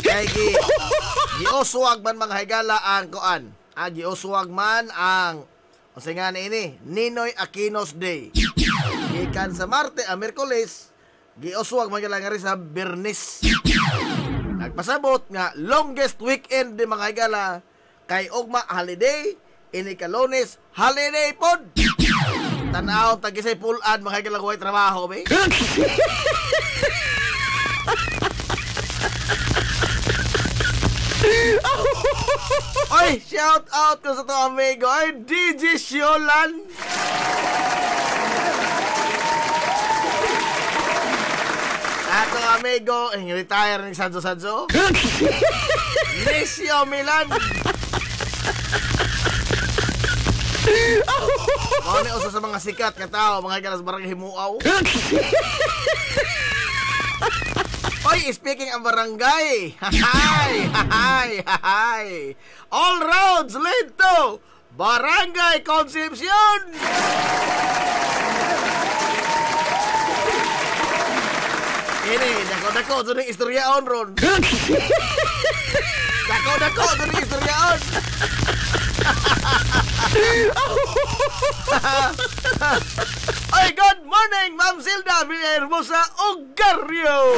Kay gioswag man mga higala ang kuan. Gioswag man ang o nga ini Ninoy Aquinos Day. Gikan sa Marte a Miyerkules, gioswag man nga rin sa Bernes. Nagpasabot nga longest weekend di mga higala kay ugma holiday, ini ka Lunes holiday pod. Tanaw tagisay pulan mga higala kuway trabaho be. Oy, shout out ko sa to amigo. Ay, DJ Siolan. Ato amigo, retire ni Sanzo. Nisio Milan. Mga ni uso sa mga sikat nga tao, mga galas barangay Himuaw. Oy, speaking ang barangay. Hahay. All roads lead to Barangay Concepcion. Ini, dako-dako ito ng istoryaon ron. Dako-dako ito ng istoryaon. Ay, good morning, Ma'am Zilda Villahermosa Ogarrio.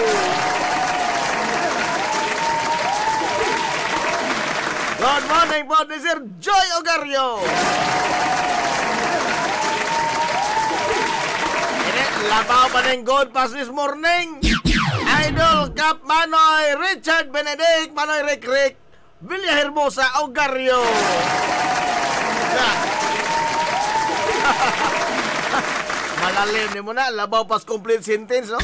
Good morning po ni Sir Joy Ogarrio. Ini, labaw pa ng good pass this morning. Idol Cap Manoy Richard Benedict Manoy Rick Villahermosa Ogarrio. Malalim ni mo na, labaw pas complete sentence, no?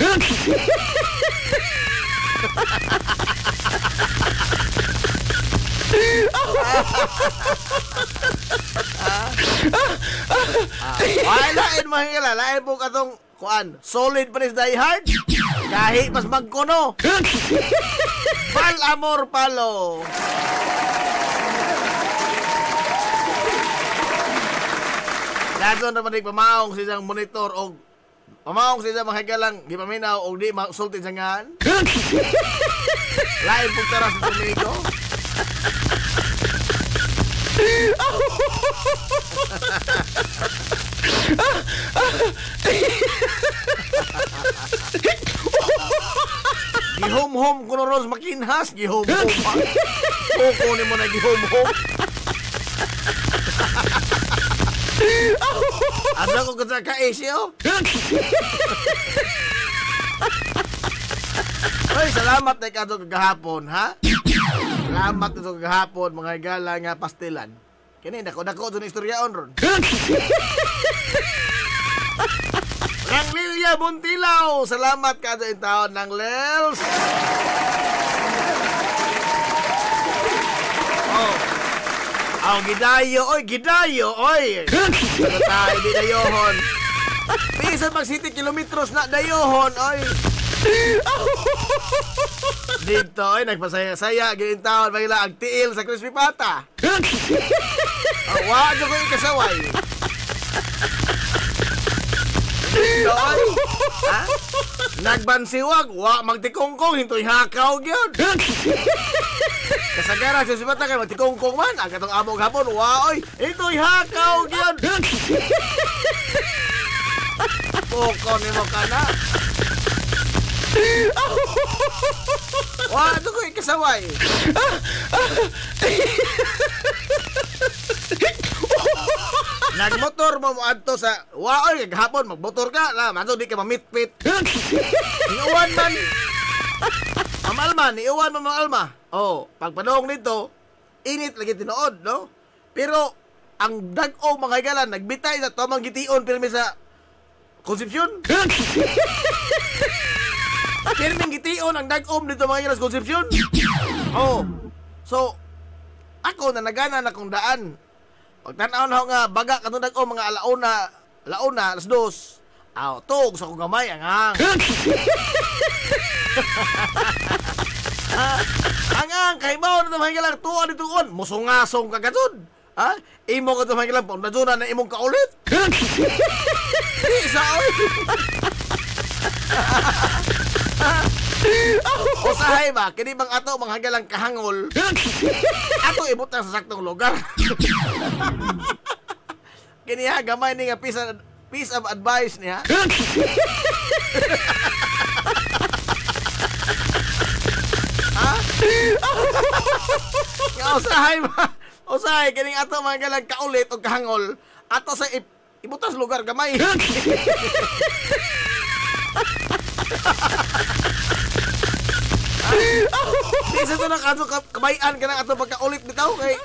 Ay, lain mga higala. Lain po katong, kuan, solid pa rin die hard. Kahit mas magkuno. Pal amor palo. Dato na manig pamaong sa isang monitor o pamaong sa isang mga higgalang gipaminaw o di masultin sa ngaan. Lain pong taras sa tumigo. Gihom-hom kuno Ros makinhas. Gihom-hom pa. Poko ni mo na gihom-hom. Ada ko kata ka-isyo. Hoy, salamat na ikaw kagahapon, ha? Salamat ito kagahapon, mga higala nga pastilan. Kini, dako-dako ito na istoryaon ron. Nang Lilia Buntilaw, salamat ka ito yung taon ng Lels. Oh, gidayo, oy. Ano tayo, di dayohon. Pisan mag 7 kilometros na dayohon, oy. Dito, oy, nagpasaya-saya, gawin taon, bagila, agtiil sa crispy pata. Wag ko ikasaway. Dito, oy. Ha? Nagbansiwag, magtikongkong, hintoy hakaw, gyud. Kasagara sa sibata kay magtikongkong man ang katong amog hapon oy ito'y hakaw gyud. Poko nimo kana. Wa ko ikasaway. Nagmotor mo adto sa oy gahapon magmotor ka na manso di ka mamitpit. Iuwan man. Mamalma, iuwan mo Mamalma. Oh, pagpanong nito, init lagi tinuod, no? Pero, ang dag-o mga higala, nagbitay sa tamang gitiun, pirmi sa Concepcion. Pirming gitiun, ang dag-om dito mga higala sa Concepcion. Oh, so, ako na nagana na kong daan. Pagtanaw na ako nga, baga katong dag-o mga alauna, alas 2. Tug sa kong gamay, ang Angang kay mao na mga lang tuwa dituon musungasong kagatod. Ha? Imo ka mga lang pon na imong kaulit. Isa oy. Usahay ba kini bang ato mga hagalang kahangol. Ato ibutang sa saktong lugar. Kini ha gamay ni nga piece of advice niya. Usahay kining ato mga galang kaulit o kahangol ato sa ibutas lugar gamay. Di sa ito na kaso kamayan ka na ato pagkaulit bitaw kay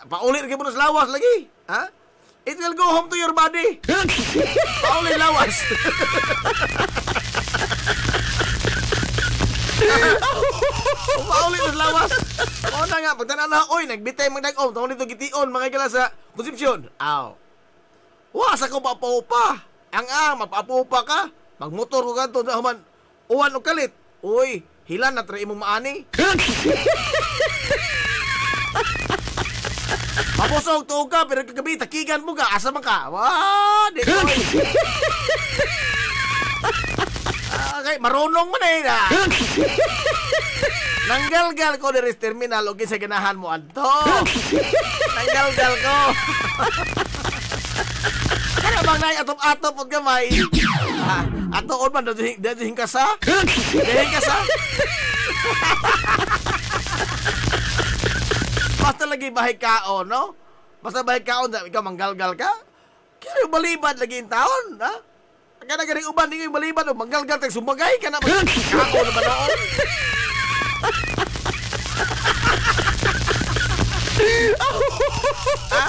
paulit ka mo na sa lawas lagi. Ha? It will go home to your body. Paulit lawas. Paulit na lawas. O na nga, pagtanaan na, oy, nagbitay mag-dag-om. Tawag nito gitiun, mga gala sa Concepcion. Wasa ko papupa. Mapapupa ka. Magmotor ko ganito, naman, uwan o kalit. Uy, hilan na try imong maani. Mapusog tuog ka, pero kagabi, takigan mo ka. Asa man ka? Di ko. Okay, marunong man eh na. Nanggalgal ko dari terminal o sa ganahan mo adto. Nanggalgal ko. Kaya bang nai atop-atop o gamay. Atoon man, dito hingkasa. Hingkasa. Basta lagi bahay kaon, no? Basta bahay kaon, ikaw manggalgal ka. Kaya yung balibad lagi yung taon, ha? Kaya na galing uban, hindi yung balibad, manggalgal tayo, sumagay ka na. Kaon na ba noon? Ha?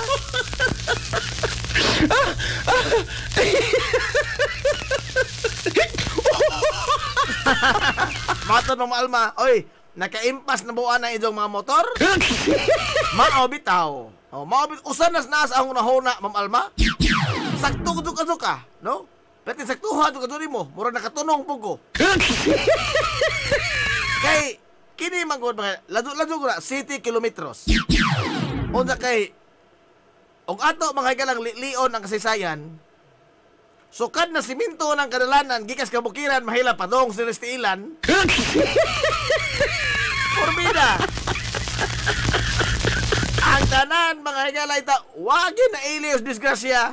Maton Mama Alma, oy, nakaimpas na buwan na idong mga motor? Mao bitaw. Mao bitaw. Usan nas naas ang hunahuna, Ma'am Alma? sakto ko ka, no? Pati saktuhan ko kadto mo, mura nakatunong po ko. Kay kini mangod mga lado ko na city kilometros. Unsa kay og ato mga higala lion ang kasaysayan. Sukad na siminto ng kadalanan gikas kabukiran mahila padong sa Restiilan. Porbida. Ang tanan mga higala ita wagi na ilios disgrasya.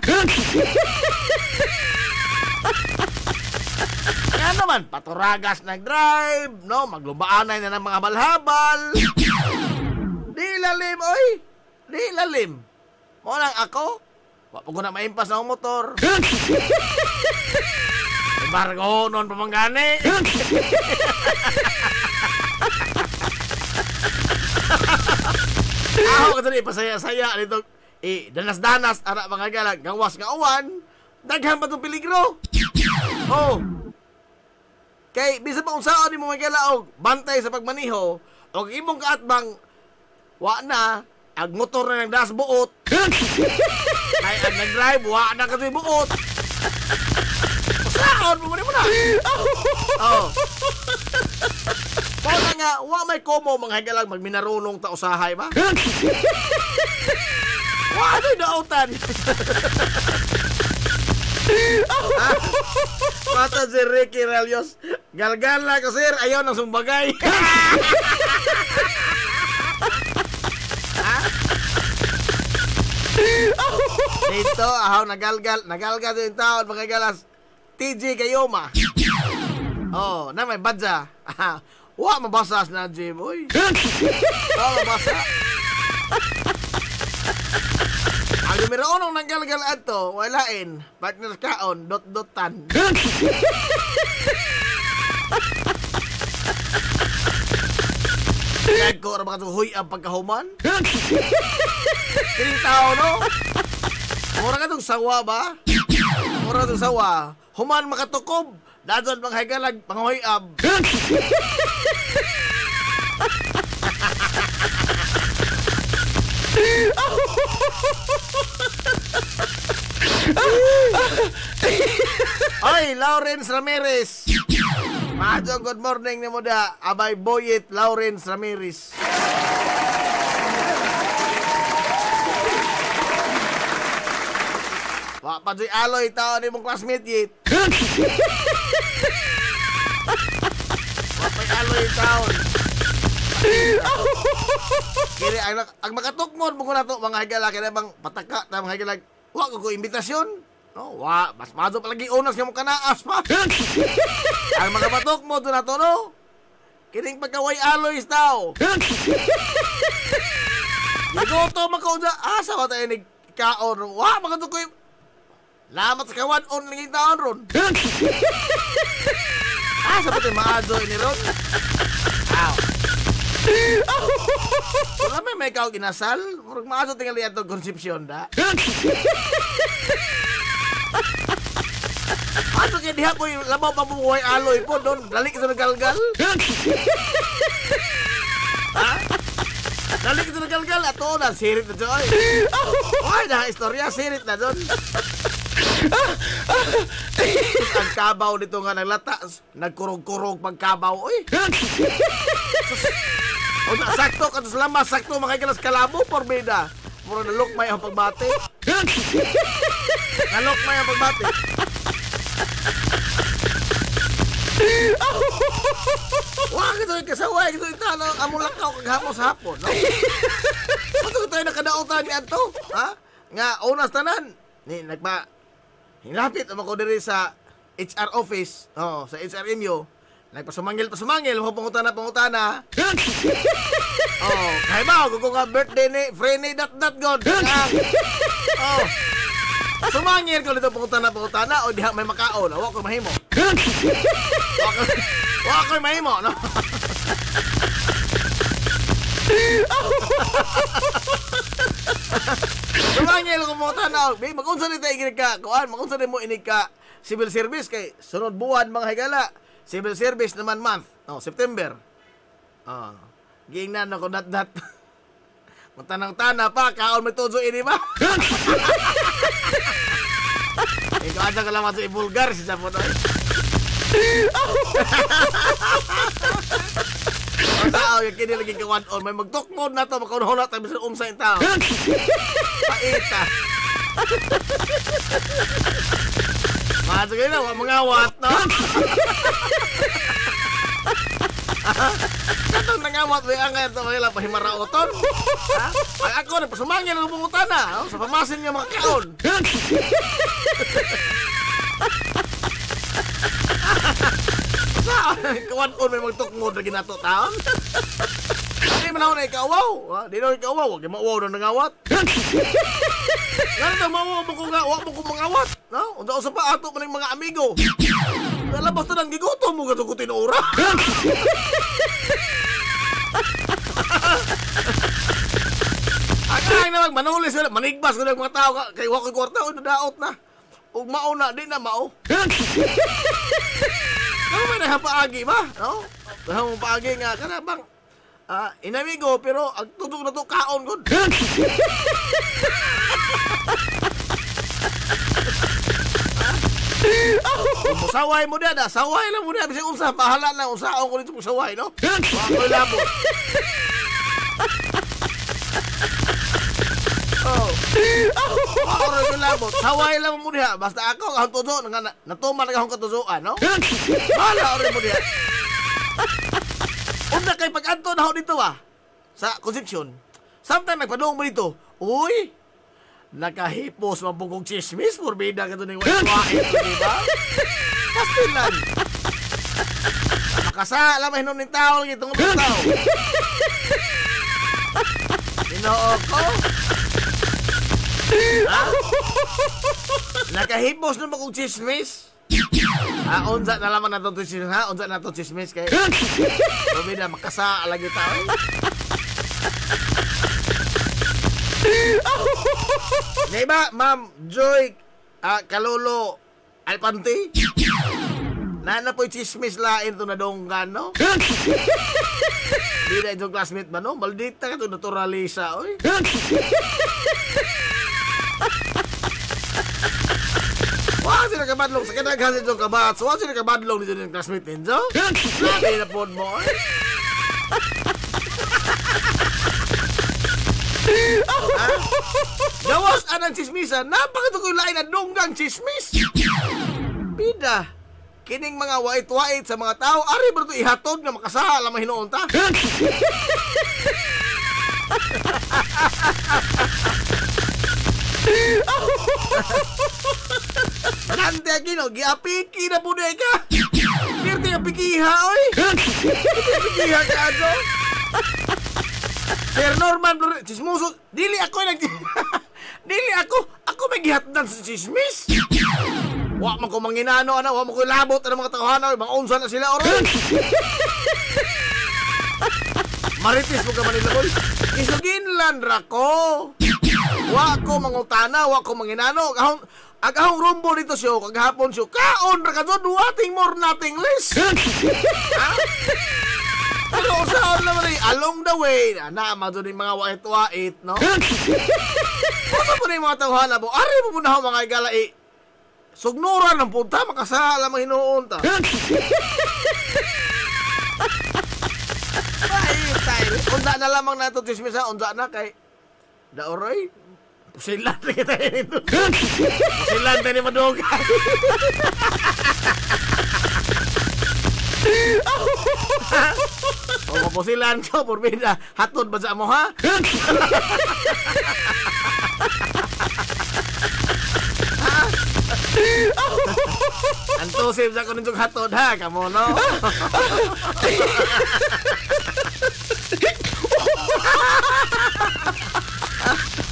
Nga naman paturagas nag-drive, no, maglubaanay na ng mga balhabal. Di lalim oy. Di lalim. Mo lang ako. Wa ko na maimpas na ang motor. Bargo non pamanggani. Ako kadali pasaya-saya dito. Danas-danas ara mga galag gawas nga uwan. Daghan pa tong peligro. Oh. Kay bisa pa unsaon ni mga galaog bantay sa pagmaniho og imong kaatbang wa na ag motor na nagdas buot. Ay ang nag-drive wa na kasi buot. Saan mo na? Oh. Kaya nga wa may komo mga galag magminarunong ta usahay ba? Wa na dautan. Mata si Ricky Relios. Galgal na ko sir, ayaw ng sumbagay. Dito, ahaw nagalgal din taon mga galas. TJ Gayoma. Oh, na may badja. Wa mabasas na Jim, oy. Wa mabasa. Ang numero unong nanggalgal ato, walain, partner kaon, dot-dotan. Kaya ko ra mga huy ang pagkahuman. Kining tao, no? Mura ka itong sawa ba? Mura itong sawa. Human makatukob. Dadon mga higalag, panghuyab. Oy, Lawrence Ramirez. Madyo, good morning ni Muda. Abay Boyet Lawrence Ramirez. Wa pa joy aloy tao ni mong classmate yet. Wa pa aloy tao. Kini ang makatukmon mo na to mga higala kaya bang pataka ta mga higala. Wa ko imbitasyon. No, wa mas mado palagi unas nga mo kanaas pa. Ang mga batok mo to na to no. Kining pagkaway aloy tao. Gigoto makauja asa wa tayo ni kaon. Wa magatukoy. Lamat sa kawan on lang taon ron. Asa pa tayo maado ini ron. Aw. Wala may ikaw ginasal. Murag maado tingali ato konsepsyon da. Ato kaya diha ko yung labaw pamuhay aloy po doon. Dali ka sa nagalgal. Ha? Dali ka sa nagalgal. Ato na, sirit na dyan. Oy, na istorya, sirit na dyan. Ang kabaw dito nga naglata. Nagkurog-kurog pagkabaw. Oy. O na, sakto ka sa lama. Sakto makikilas kalabo, porbida. Muro nalukmay ang pagbate. Nalukmay ang pagbate. Wah, ito yung kasaway. Ito yung talo. Among lakaw kaghapon sa hapon. No? Ito tayo nakadautan niyan to. Ha? Nga, unas tanan. Ni, hinapit naman ko diri sa HR office. Oh, sa HRMU. Nagpasumangil. Pangutana. Oh, kaya ba? Kung nga birthday ni Frenny dat-god. Oh. Sumangil ko dito pangutana o diha may makaon. Wa ko mahimo. Wa ko mahimo, no? Sumangil ko pangutana. Magunsa ni tayo inig ka. Kuan, magunsa ni mo inig ka civil service kay sunod buwan mga higala. Civil service naman month. Oh, September. Giingnan ako dat. Matanang-tana pa, kaon may tuzo ini ba? Ikaw ata ka lang mato ibulgar si Japon. Ang tao, yung kini lagi kawan on. May magtukmod na to, makaunahon na tayo bisan umsa yung tao. Paita. Mato kayo na, mangawat, no? Katong nangawat, may angay ito, may lang pahimaraoton. Ang ako, nagpasumangin ang pumunta na, sa pamasin niya mga kaon. Saan? Kawan on, may magtukmod na ginato taon. Hindi man ako na ikawaw. Di na ikawaw, huwag yung mauwaw na nangawat. Nga na mauwaw mo kung wak mo kung mangawat. Unta sa pa ato man yung mga amigo. Nalabas na ng gigutom mo gato ko tinura. Ang naman, manulis ko na, manigbas ko na mga tao kay wak ko kwarta, daot na. Ug mao na, di na mao. Ano may nahapaagi ba? No? Nahapaagi nga ka na bang inamigo pero ang tutog na to kaon ko. Musaway mo na, saway lang mo na. Bising unsa, bahala na, unsaon ko dito musaway, no? Wako'y labo. Wako'y rin labo. Saway lang mo diha. Basta ako, ang tuzo, natuman na akong katuzuan, no? Bahala rin mo diha. Una kay pag-anto na ako dito, sa Concepcion. Sometimes nagpadung mo dito, uy, nakahipos mabugong chismis, morbida ka ito ng wain, diba? Pastilan. Makasa, alam mo, hinon ng tao, itong tao. Inoo ko? Nakahipos na magong chismis? Unsa na laman na itong chismis, ha? Unsa na itong chismis kay morbida, makasa, lagi tao. Diba, Ma'am Joy Kalolo Alpante? Nana po'y chismis lain ito na donggan, no? Di na itong classmate ba, no? Maldita ka ito naturalisa, oy. Wala sila kabadlong sa kinaghan itong kabat. So, wala sila kabadlong dito yung classmate ninyo? Nabi na po mo, oy. Gawas anang chismisan, napakatukoy lain na dunggang chismis. Bida, kining mga wait-wait sa mga tao, ari ba ito ihatod na makasala mahinoon ta? Nante akino, giapiki na po na ka. Pirti nga pikiha, oy. Pirti nga pikiha ka, ajo. Sir Norman, chismoso, dili ako dili ako may gihatdan sa chismis. Wa man ko manginano, wa man ko labot ang mga tauhanaw, mga unsa na sila oron. Maritis mo ka Manila boy. Isuginlan ra ko. Wa ko mangutana, wa ko manginano. Agahong rumbo dito siyo, kagahapon siyo. Kaon ra ka doon, nothing more, nothing less. Pero saan naman along the way, naama doon yung mga wait-wait, no? Kung po na yung mga tawhala mo, ari mo muna ako mga igala, sugnuran ng punta, makasala mga hinuon ta. Ay, tayo. Unda na lamang na ito, tismisa, unda na kay Daoroy. Pusilan na kita yun ito. Pusilan na ni Madoga. O mapusilan ko, porbida. Hatod ba sa mo, ha? Antusip sa ko nitong hatod, ha? Kamo, no?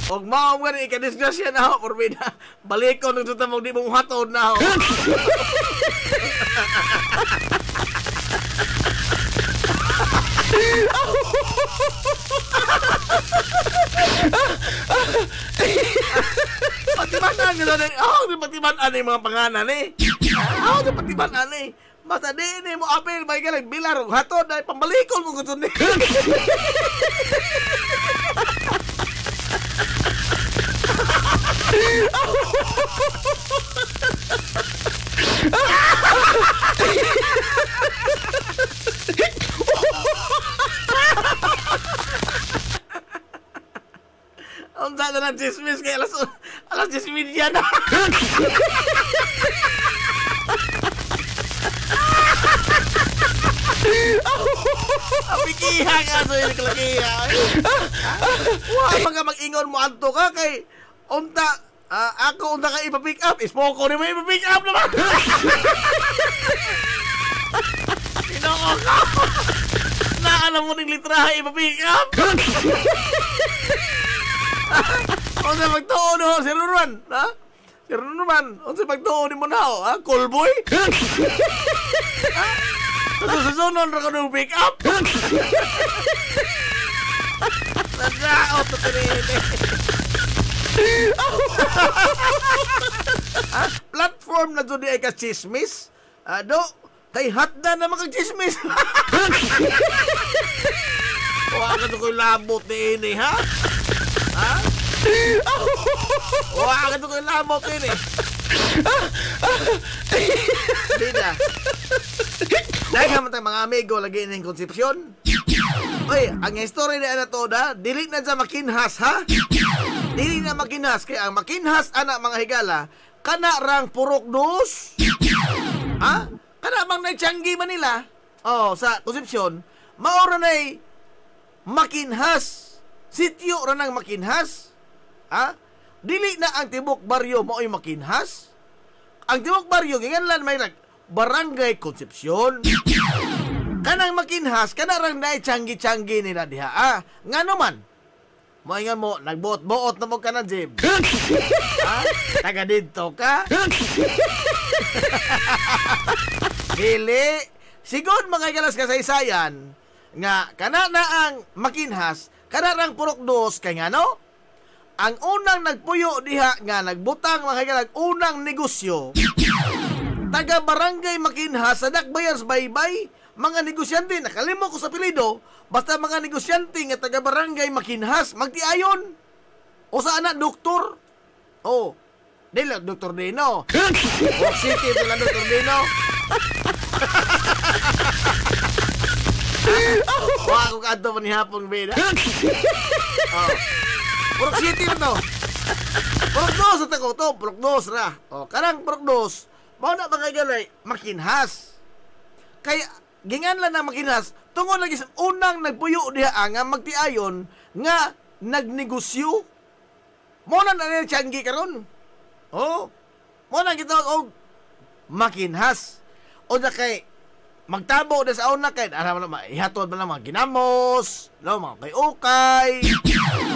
Og mao nga ni ikadisgrasya na ho, porbida. Balik ko nung tutamog di mong hatod na ho. Patibanan nila na, patibanan na yung mga panganan patibanan eh. Basta di mo apel, may galang bilar, hatod na pambalikon mo gusto ni. na ng chismis kay alas 10:30 na. Apikiha ka so yung kalakiha. Wala mga mag-ingon mo anto ka kay unta ako unta ka ipa-pick up. Ispoko ni mo ipa-pick up naman. Pinoko ka. Nakala mo ng litraha ipa-pick up. Unsa magtuon ho, Sir Ruan? Ha? Sir Ruan, unsa magtuon ni mo na ho? Ha? Call boy? Ha? Susunod ra ko ng pick up. Nadao to tinili. Platform na dyan ay ka-chismis. Do, kay hatda na makag-chismis. Huwag ka ito ko'y labot ni ini, ha? Ha? Huwag ka ito ko'y labot ni ini. Di na. Dahil ka matang mga amigo lagi ng konsepsyon. Oy, ang history na to da, dili na dyan makinhas, ha? Dili na makinhas. Kaya ang makinhas, anak mga higala, kana rang purok dos. Ha? Kana bang naitsanggi man nila? Oh, sa konsepsyon, maura na'y makinhas. Sityo ra ng makinhas. Ha? Dili na ang tibok baryo mo'y makinhas. Ang tibok baryo, ginganlan may Barangay Concepcion. Kanang makinhas, kanarang na changi-changi nila diha. Nga naman, moingan mo, nagbuot-buot na mo ka na, Jim. Taga dito ka? Dili. Sigod mga galas kasaysayan, nga kana na ang makinhas, kanarang purok dos, kay nga no? Ang unang nagpuyo diha nga nagbutang mga galas, unang negosyo, taga barangay Makinhas sa Dakbayans Baybay, mga negosyante, nakalimo ko sa pilido, basta mga negosyante nga taga barangay Makinhas, magtiayon. O sa anak, doktor. Oh, dila, Dr. Dino. Walk City, dila, Dr. Dino. Wala ko kanto pa ni Hapong Beda. Oh. Walk City na to. Purok dos at ako to, purok dos ra. O, karang purok dos, mao na mga galay, Makinhas. Kaya, gingan lang ng Makinhas, tungod lagi sa unang nagpuyo diha nga magtiayon nga nagnegosyo. Mo na nangyayanggi karon. Oh, mo na gitawag og Makinhas. O na kay magtabo na sa una kay ana man ihatod man mga ginamos, no, mga kay ukay.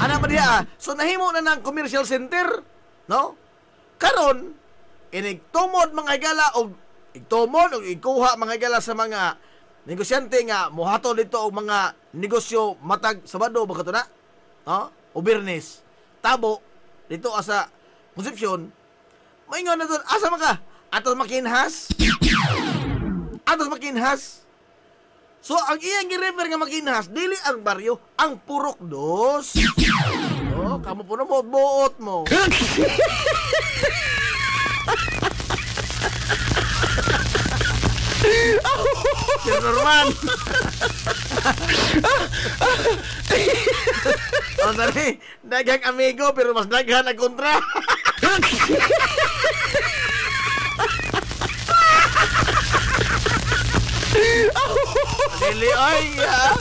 Ana man diha, so nahimo na ng commercial center, no? Karon inigtumod mga higala o igtumod o ikuha mga higala sa mga negosyante nga mohatod dito og mga negosyo matag Sabado ba kato na? No? O Biyernes. Tabo dito asa Concepcion. Moingon na doon, asa man ka? Atos Makinhas? Atos Makinhas? So, ang iyang gi-refer nga Makinhas, dili ang baryo, ang purok dos. Oh, kamo po na mo, buot mo. Sir Norman. O, tari, dagang amigo, pero mas daghan ang kontra. Dili, ay, ha?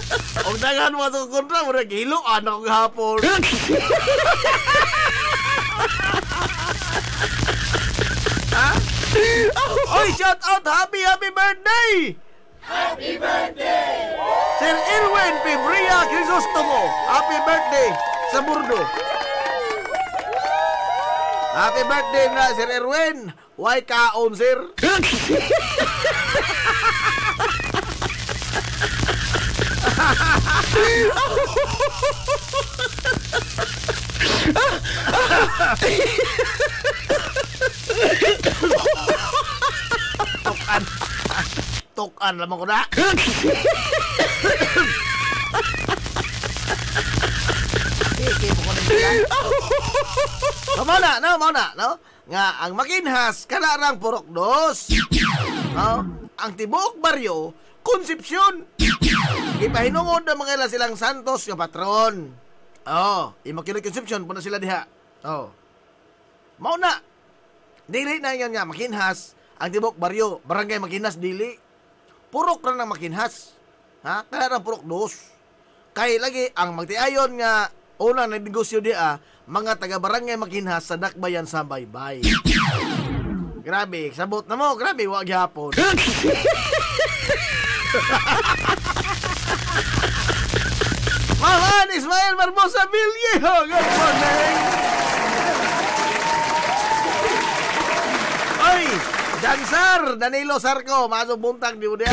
O daghan mo itong kontra, muna giluan ako gahapon. Ha? Oy, shout out, happy birthday! Happy birthday! Sir Irwin Pibria Crisostomo, happy birthday sa Burdo. Happy birthday na, Sir Irwin. Why kaon, sir? Tukan lamang ko na. Mau na, no? Nga ang Makinhas kanarang purok dos. No? Ang tibuok baryo Concepcion. Ipahinungod na mga silang santos nga patron. Immaculate Conception po na sila diha. Mao na. Dili na yan nga Makinhas, ang tibok baryo, barangay Makinhas dili. Purok ra ng Makinhas. Kaya purok dos. Kay lagi ang magtiayon nga unang nagnegosyo dia mga taga barangay Makinhas sa Dakbayan sa Baybay. Grabe, sabot na mo, grabe wa gyapon. Mahan Ismael Barbosa Villejo, good morning. Oy, Dansar Danilo Sarco, masok buntag di mo diya.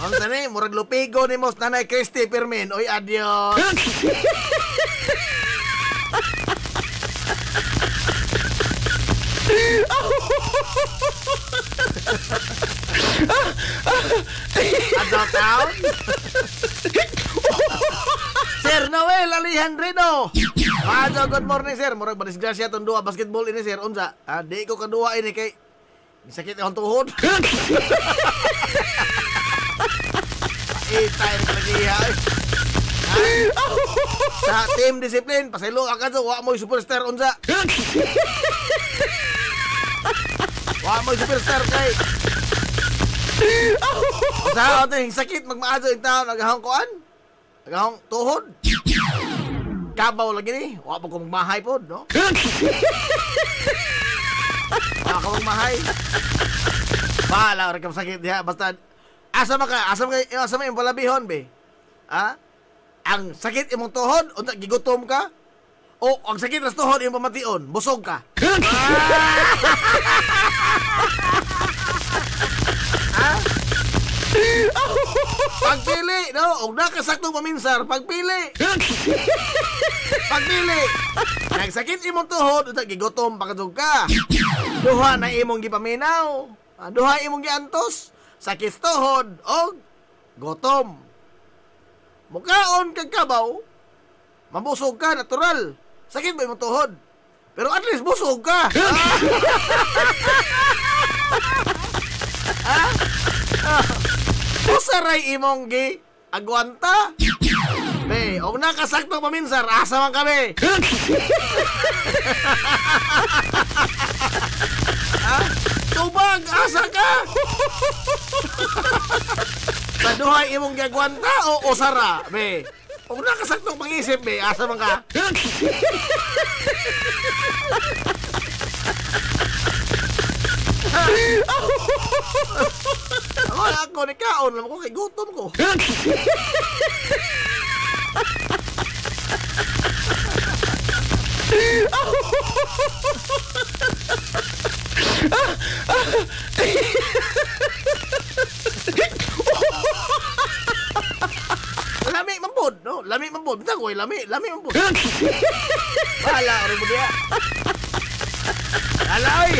Ang tani, murag lupigo ni Mos Nanay Christy Pirmin. Oy, adios. Adult town? Sir Noel Alejandrino. Good morning, sir. Murag badisgrasya itong duwa basketball ini, sir. Unsa? Di ko kadua ini kay sakit akong tuhod. Itay na kalagiha. Sa team discipline, pasaylo ka so, wa mo'y superstar, unsa? Wa mo'y superstar kay. Sa ato yung sakit, magmaaso yung tao, nagahang kuan? Nagahang tuhod? Kabaw lagi ni, wa pa ko magmahay po, no? Wa ka magmahay. Bahala, rin kang sakit diha, basta, asa mo yung palabihon, be? Ang sakit imong tuhod, unta gigutom ka? O ang sakit nas tuhod imong pamation, busog ka? Pagpili, no? Og nakasaktong paminsar, pagpili. Nagsakit imong tuhod, unta gigutom, pakadug ka. Duha na imong gipaminaw. Duha imong giantos, sakit tuhod og gutom. Mukaon kag kabaw, mabusog ka, natural. Sakit ba imong tuhod? Pero at least busog ka. Usaray imong gi agwanta. Be, og nakasakto paminsar, asa man kami. Tubag, asa ka? Sa duhay imong gagwanta o usara, be? Og nakasaktong pang-isip, be, asa man ka? Ako ni kaon lang ko kay gutom ko. Lami mambod, no? Lami mambod. Basta ko, lami mambod. Wala, orin mo diya. Wala, oy.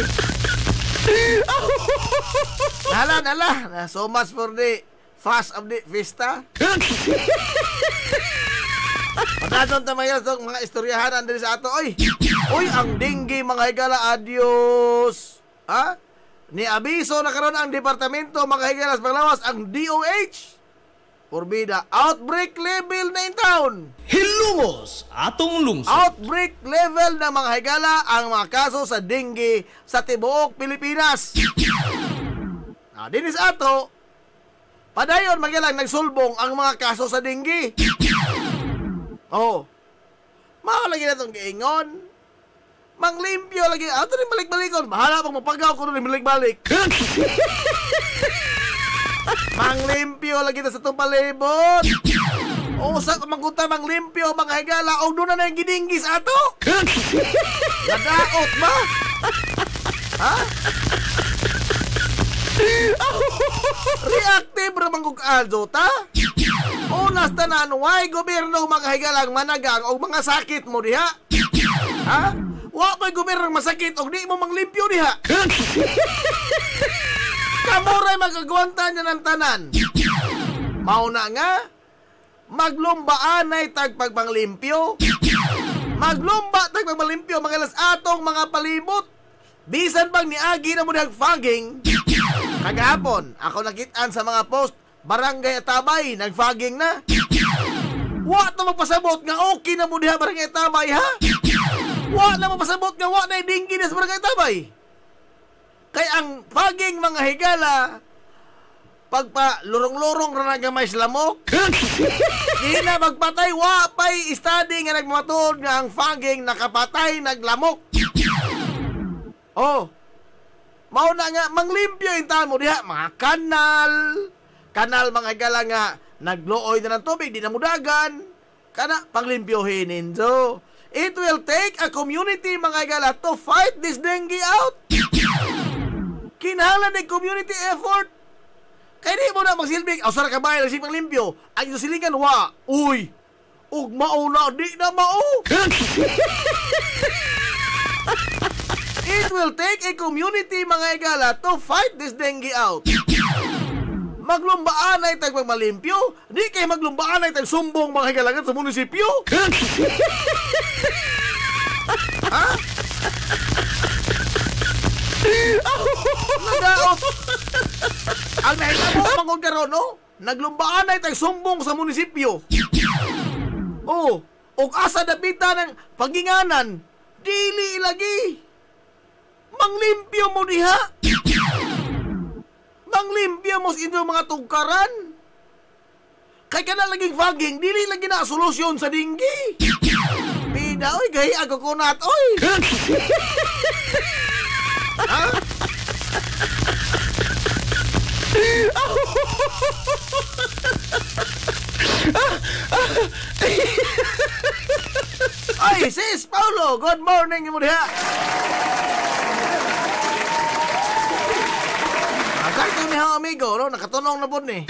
Nala. So much for the fast of the Vista. Pagkatong tamayos itong mga istoryahan andun sa ato. Oy, ang dinggi mga higala, adios. Ni abiso na karon ang departamento mga higala sa Panglawas, ang DOH. Porbida, outbreak level na in town. Hilumos atong lungsod. Outbreak level na mga higala ang mga kaso sa dengue sa tibuok Pilipinas. Dinis ato, padayon magilang nagsulbong ang mga kaso sa dengue. Lagi na itong giingon. Manglimpyo lagi. Ito rin balik-balikon. Bahala pag mapagaw ko rin balik-balik. Manglimpyo lagi na sa itong palibot. Sa manggunta manglimpyo mga higala. O doon na yung gidinggis ato. Nadaot ba? Reactive ramang kong aldo ta. Unas tanan, why gobyerno mga higalang managang o mga sakit mo diha? Wa pa'y gobyerno masakit o di mo manglimpyo diha? Kamuray magagwanta niya ng tanan. Mauna nga, maglumbaan ay tagpagpanglimpyo. Maglumba tag pagmalimpyo mga ilas atong mga palibot. Bisan bang niagi na mo dihang fogging. Kagahapon, ako nakitaan sa mga post, Barangay Atabay, nag-fogging na. Wa na magpasabot nga okay na mo diha Barangay Atabay, ha? Wa na magpasabot nga wa na dinggi na sa Barangay Atabay. Kay ang fogging mga higala, pagpa lurong-lurong ra nagamay lamok. Di na magpatay, wa pay study nga nagmatuod nga ang fogging nakapatay naglamok. Oh. Mao na nga manglimpyo intahan mo diha mga kanal mga higala nga naglooy na ng tubig, di na mudagan. Kana panglimpyohin ninyo. It will take a community mga higala to fight this dengue out. Kinahanglan ng community effort. Kaya di mo na magsilbing, ausara ka ba yung nagsipang limpyo? Ang silingan, wa, uy, ug mauna, di na mao. It will take a community, mga igala, to fight this dengue out. Maglumbaan ay tag magmalimpyo, di kayo maglumbaan ay tag sumbong mga igalagan sa munisipyo. Ha? Nagaot. Ang nahitabo mangod karon, no? Naglumbaan ay tag sumbong sa munisipyo. Oh, og asa dapita ng paginganan, dili lagi. Manglimpyo mo diha. Manglimpyo mo sa inyong mga tugkaran. Kay kana laging fogging, dili lagi na solusyon sa dinggi. Bida, oy, gahi ako kunat, oy. Ha? Ay, sis Paulo, good morning mo diha. Sakto ni ha amigo, no? Nakatunong na po ni.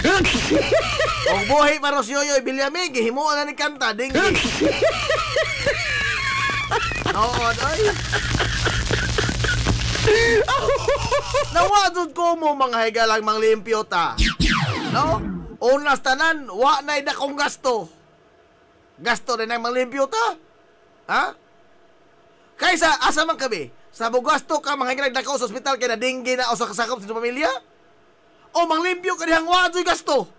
Kung buhay para si Yoyoy Bilyamig, himuan na ni kanta, dinggi. Nood, ay. Nawadod ko mo mga higalang manglimpyo ta. No? Unas tanan, wa na idakong gasto. Gasto rin ang manglimpyo ta. Ha? Kaysa, asa man kami? Sa bugasto ka mga higalang dako sa ospital kaya na dinggi na o sa kasakop sa pamilya? O manglimpyo ka dihang wadoy gasto?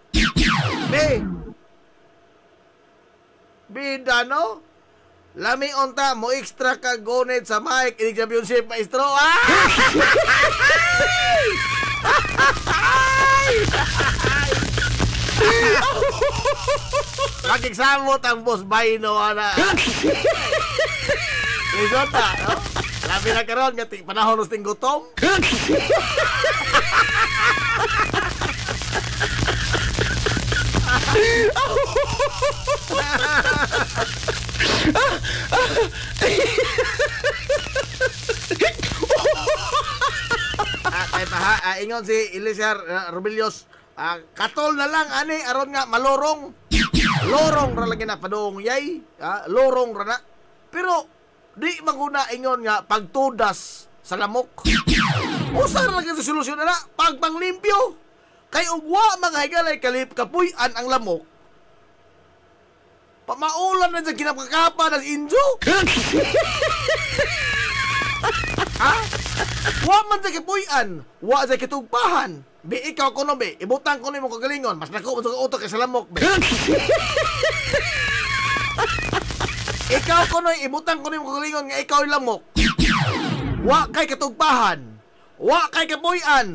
Bida, no? Lami onta mo extra ka gonit sa mic inig championship maestro. Magigsamot ang boss Baino ana. Lisota, no? Labi na karon nga panahon ng gutom. Kay paha ingon si Elisar Robilios, katol na lang ani aron nga malorong. Lorong ra lagi na padung yay, lorong ra na. Pero di maguna ingon nga pagtudas sa lamok. Usa ra lagi sa solusyon na pagpanglimpyo. Kay ugwa mga higalay kalip kapuy-an ang lamok. Pamaulan na dyan kinapakapa ng injo. Ha? Wa man dyan kapuy-an. Wa dyan kitugpahan. Be, ikaw kuno be. Ibutang ko na yung kagalingon. Mas nako mo sa utok kay sa lamok be. Ikaw kuno ibutang ko na yung kagalingon nga ikaw yung lamok. Wa kay katugpahan. Wa kay kapuy-an.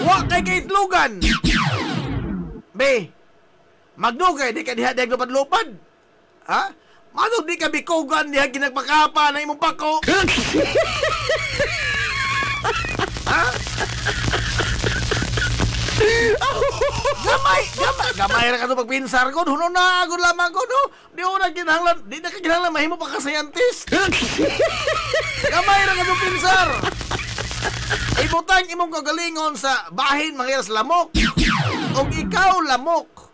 Wa kay kaitlugan. Be, magdugay di ka diha diha lupad-lupad. Ha? Manong di ka bikugan diha ginagpakapa na imong pako. Ha? Gamay ra ka to pagpinsar ko. Huno na agud lamang ko no. Di una kinahanglan, di na kinahanglan mahimo pa ka scientist. Gamay ra ka to pinsar. Ibutang imong kagalingon sa bahin mangyas lamok. Og ikaw lamok.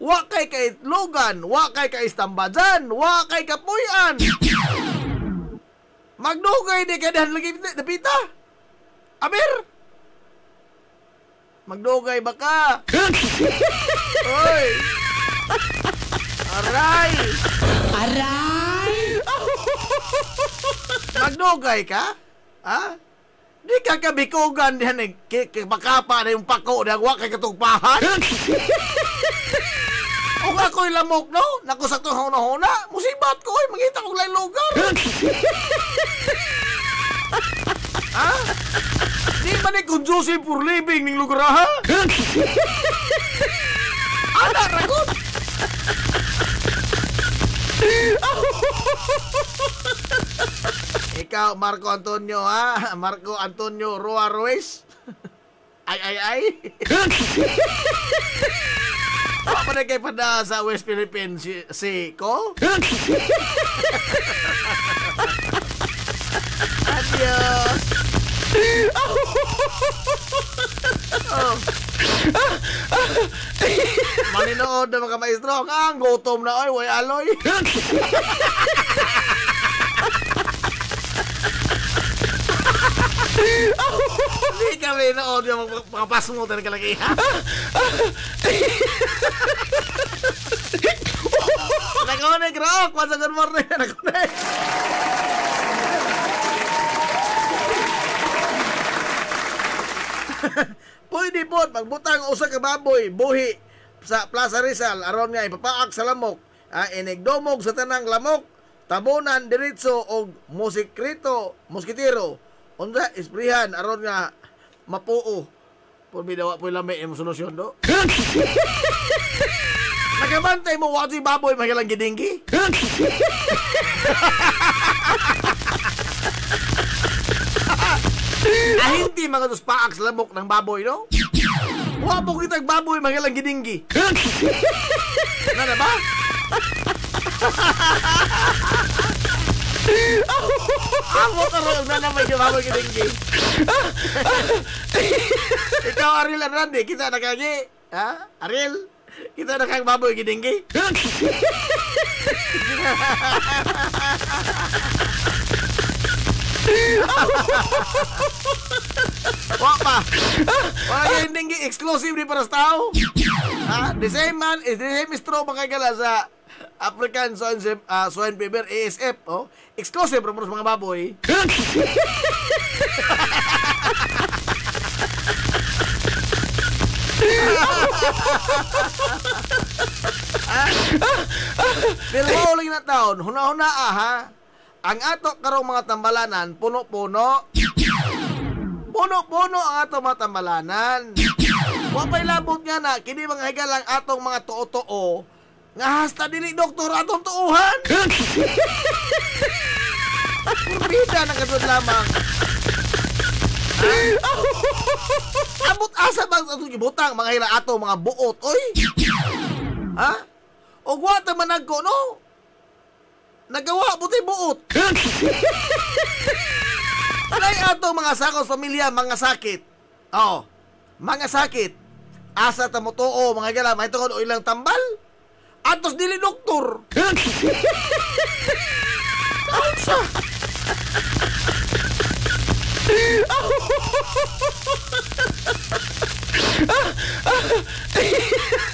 Wa kay kaitlogan, wa kay kaistambajan, wa kay kapuy-an. Magdugay di kay dahan lagi napita. Aber. Magdugay ba ka? Oy. Aray. Magdugay ka? Ha? Di ka kabikugan diyan makapa na yung pako na wa kay katugpahan. O ako'y lamok, no? Naku sa itong huna-huna. Musibat ko, mangita kong lain lugar. Ha? Di man ni conducive for living ning lugar, ha? Ana, ragot! Ikaw, Marco Antonio, ha? Marco Antonio Roa Ruiz? Ay. Apa na kayo pada sa West Philippines si ko? Adios! Oh. Maninood na mga maestro. Ang gutom na, oy, way aloy. Hindi kami nood yung mga pasmo tayo kalaki. Nakunik, Rock! What's a good morning? Nakunik! Pwede po, magbutang usa ka baboy, buhi sa Plaza Rizal, aron nga ipapaak sa lamok, inigdomog sa tanang lamok, tabunan diretso og moskitero. Unsa isprihan aron nga mapuo. Purbi daw po lamay imong solusyon do. Nagabantay mo wati baboy magilang gidinggi. Hindi mga dos paak sa lamok ng baboy, no? Wa po kitag baboy magilang gidinggi. Nana ba? Amo karon na naman yung baboy gidinggi. Ikaw Ariel Arande, kita nakagi, ha? Ariel, kita nakag baboy gidinggi. Wala yung dinggi exclusive di para sa tao. The same man, the same straw makagala sa African Swine Fever, ASF, oh. Exclusive para sa mga baboy. Pero uling na taon, huna-huna ha. Ang ato karong mga tambalanan, puno-puno. Puno-puno ang ato mga tambalanan. Wapay labot nga na, kini mga higalang atong mga tuo-tuo, nga hasta dili doktor atong tuuhan. Purbida na katod lamang. Abot asa bang atong gibutang mga hila ato mga buot, oy? Ha? O gwata managko, no? Nagawa buti buot. Alay ato mga sakos pamilya, mga sakit. Oh, mga sakit. Asa tamo tuo mga gala, may tungod o ilang tambal. Atos dili doktor. Asa?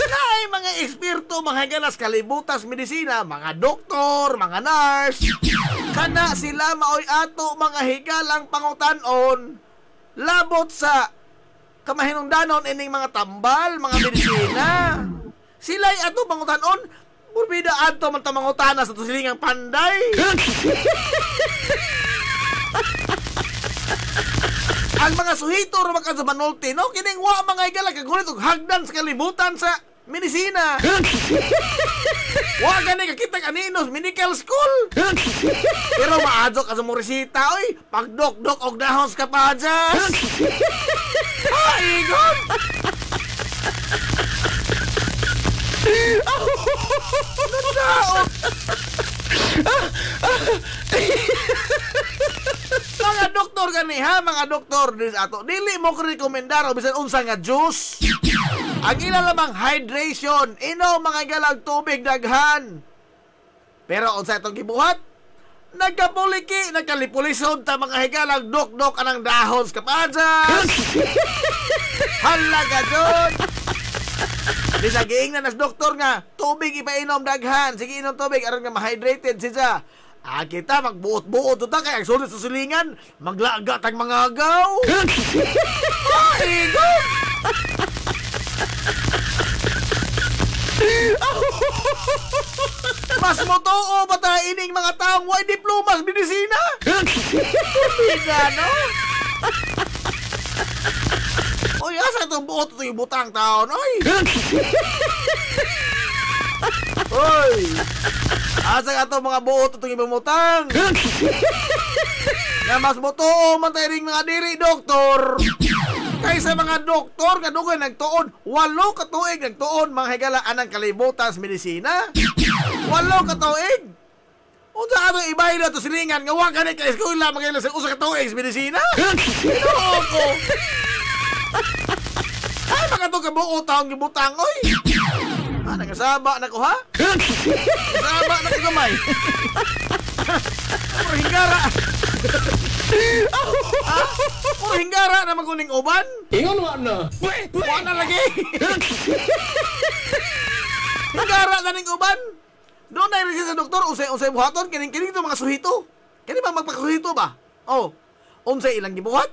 Naay mga eksperto, mga galas kalibutas medisina, mga doktor, mga nurse. Kana sila maoy ato mga higalang pangutan-on labot sa kamahinungdanon ining mga tambal, mga medisina. Sila'y ato pangutan-on, burbida ato man tamangutana sa tusilingang panday. Ang mga suhito ro maka sa manulti, no? Kining wa mga igala kagulit og hagdan sa kalibutan sa medisina. Wa gani kakita kaninos medical school. Pero maadok ka sa morisita, oy, pagdok-dok og dahon sa kapajas. Ay, God! Nadaot! Mga doktor gani ha, mga doktor din ato. Dili mo ko rekomendar o bisan unsa nga juice. Ang ila lamang hydration, inom mga galag tubig daghan. Pero unsa itong gibuhat? Nagkapuliki, nagkalipulisod ta mga higalang dok-dok anang dahon sa kapajas. Halaga jud. Bisa giingnan nas doktor nga tubig ipainom daghan. Sige inom tubig aron nga ma-hydrated siya. Kita magbuot-buot ito kaya sulit sa silingan, maglaga tag mga agaw. Ay, God! Mas motoo ba tayo ining mga taong way diplomas medisina? Hindi no? Oy, asa itong buot ito yung butang taon, oy! Oy! Asa ka itong mga buot ito yung bumutang? Na mas motoo man tayo ring mga diri, doktor! Kaysa mga doktor, kadugoy nagtuon, 8 katuig nagtuon, mga higala anang kalibutan sa medisina. 8 katuig? Unsa ka itong ibahin na ito silingan, nga wag ka na ka-eskwela, magkailan sa usa katuig sa medisina? Pinuo ko! Ay, mga itong kabuo taong gibutang, oy! Nagasaba na ko, ha? Nagasaba na ko gamay. Puro hinggara. Ha? Puro hinggara na maguning uban? Ingon mo na. Buwan na lagi. Hinggara na ning uban. Doon na rin sa doktor, unsay buhaton, kining-kining ito mga suhito. Kani ba magpakasuhito ba? Oh, unsay ilang gibuhat?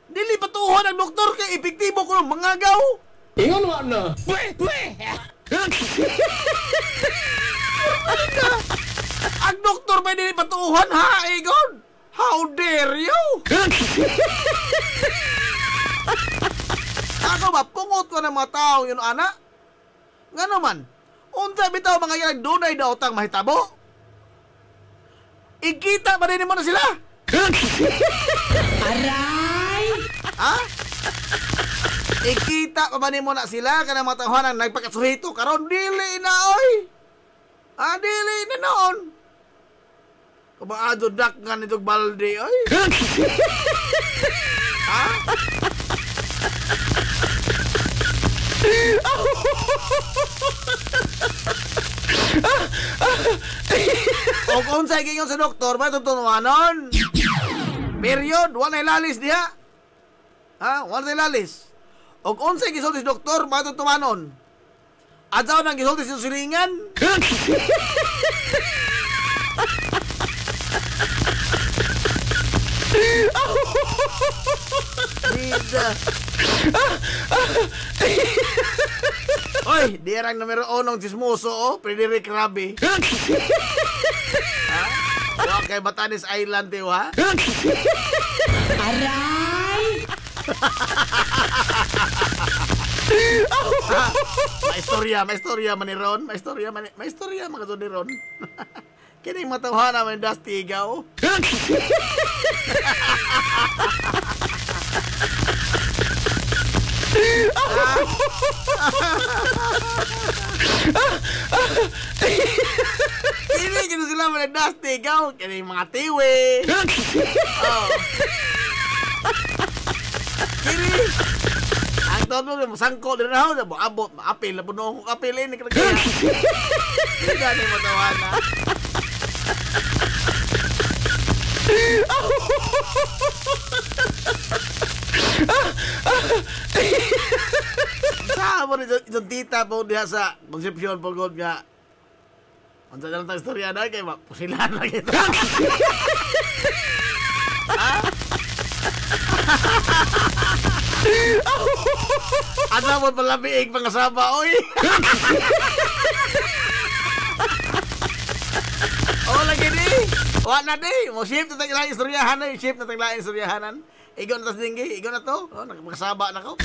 Dili patuhan ang doktor kay epektibo ko ng mangagaw. Ingon mo na. Ang doktor may dili patuhan, ha, Egon? How dare you? Ako ba, pungot ko ng mga tao yun, anak? Nga naman, unsa bitaw mga yan dunay na utang mahitabo? Ikita ba din mo na sila? Aray! Ha? Ikita pa ba ni mo na sila ka na mga tahanan nagpakasuhito karon dili na oy. Dili na noon. Kumaado dak nga nitong balde oy. Ha? O kung sa ikingon sa doktor ba tutunuanon? Period, wala ilalis diha. Ha? Wala ilalis. O kung sa gisulti si doktor, bakit tumanon? Adsaw nang gisulti si silingan? Dida. Oy, dirang numero 1 chismoso, oh, Frederick Rabi. Ha? Wala kay Batanes Island, tiyo, ha? Aray! Maistorya man ni Ron. Maistorya mga to ni Ron. Kining matawhana man Dusty Igaw. Kini kini sila man Dusty Igaw. Kining mga tiwi. Oh. Kini ang tono mo sangko din na mo abot maapil na puno ko apil ini kaya. Hindi gani mo tawana. Sa mo ni tita po diha sa Concepcion po god nga. Unsa lang ta istorya na kay pusilan lang ito. Ha? Ano mo pala biig pangasaba, oy? Oh, lagi di. Wala na di. Mo shift na taglaing istoryahan na. Shift na taglaing istoryahanan. Igon na tas dinggi. Igon na to. Oh, nagpakasaba na ko.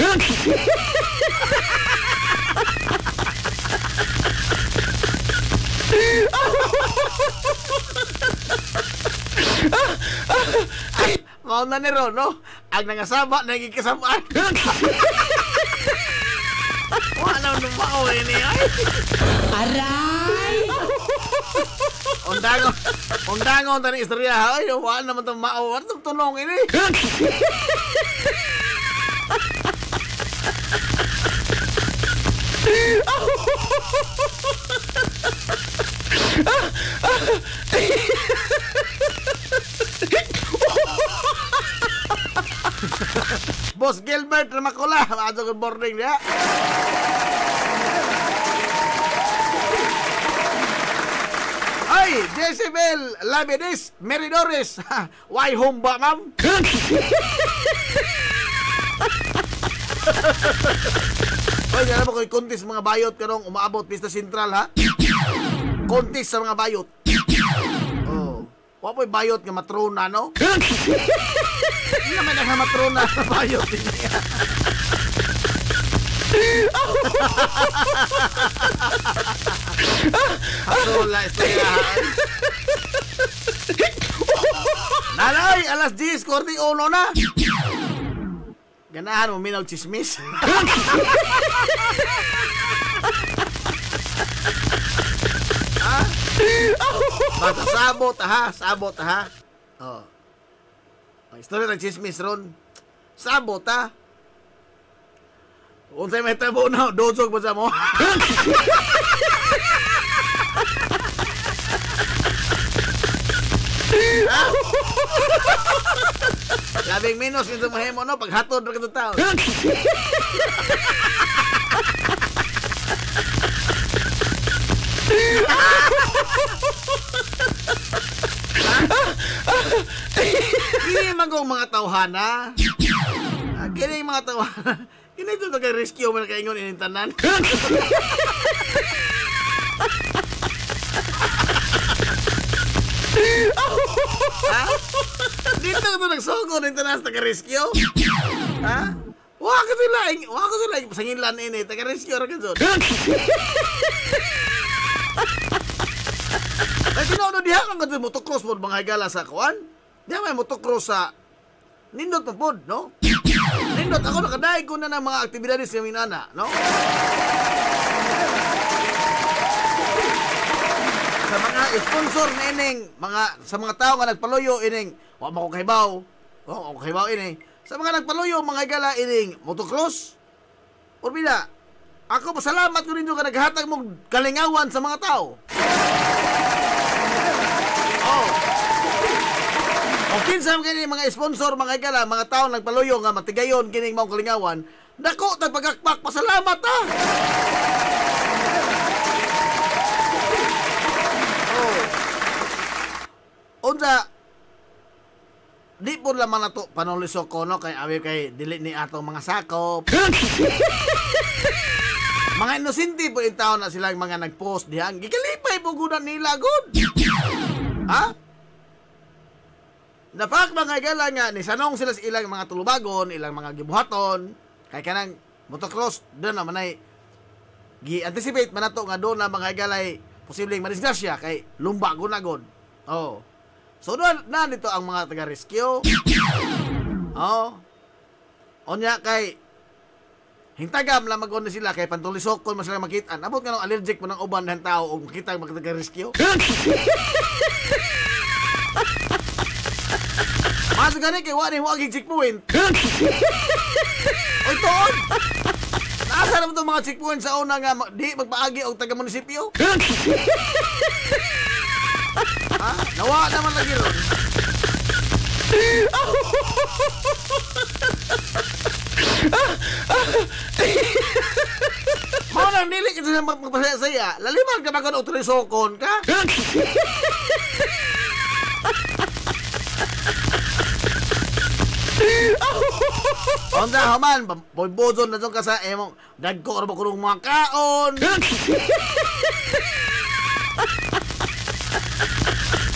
Ay, mau na ni Ron, no? Ang nangasaba, nagkikasamaan. Wala nang mao ini, ay. Aray! Undangon tani istorya, ay. Wala naman itong mao. Ano itong tunong ini? Boss Gilbert Ramakula, good morning dia. Ay, Jezebel Labides Meridores. Why home ba, ma'am? Oy, alam mo ko'y kontis mga bayot karong umaabot Pista Sentral, ha? Kontis sa mga bayot. Oh. Wa po'y bayot nga matrona, no? Hindi naman nga matrona na bayot. Asula, istayahan. Nanay, alas 10:41 na. Ganahan mo minaw chismis. Ha? Basta sabot ha. Oh. Ang istorya ng chismis ron. Sabot ha. Unsay may tabo na, dosog pa sa mo. Labing minus yung mahimo, no? Paghatod na ka tao. Kini magong mga tawhana. Kini mga tawhana. Kini ito nag-rescue mo na kaingon inintanan. Ha? Dito ito nagsogo inintanan sa taga-rescue? Ha? Waka sila pasangilan ini, taga-rescue ra ka dyan. Ay, tinono diha kang ganda motocross mo mga higala sa kuwan? Diha may motocross sa nindot na pod, no? Nindot, ako nakadaig ko na ng mga aktibidades ng minana, no? Sa mga sponsor na ining, sa mga tao nga nagpaluyo ining, wa mo ko kahibaw, ini. Sa mga nagpaluyo, mga higala ining motocross, Urbida, ako pasalamat ko ninyo ka naghatag mong kalingawan sa mga tao. O kinsa kini mga sponsor, mga higala, mga tao nagpaluyo nga matigayon kining mong kalingawan, dako tagpagakpak, pasalamat ha. Unsa di po lamang na to panulisok ko, no? Kay awi kay dili ni atong mga sakop. Mga inosente po yung tao na silang mga nag-post diyan. Gikalipay po gunan nila, good. Ha? Napak mga gala nga, ni sanong sila sa ilang mga tulubagon, ilang mga gibuhaton. Kay kanang motocross, doon naman ay gi-anticipate man nato nga doon na mga galay posibleng madisgrasya kay lumba gunagod. Oh. So doon na dito ang mga taga-rescue. Oh. Onya kay hintagam lang mag-on sila kay pantulisokon mo sila makitaan. Abot nga nung allergic mo ng uban ng tao o makita ang mga taga-rescue. Mas gani kay wani huwag checkpoint. Oy toon. Nasa naman itong mga checkpoint sa una nga di magpaagi og taga-munisipyo. Ha? Nawa naman lagi ron. Mau nang dili kita sa magpasaya-saya. Laliman ka bagon otorisokon ka. Onda haman, boy-bodon na doon ka sa emong dagko ba kulong mga kaon.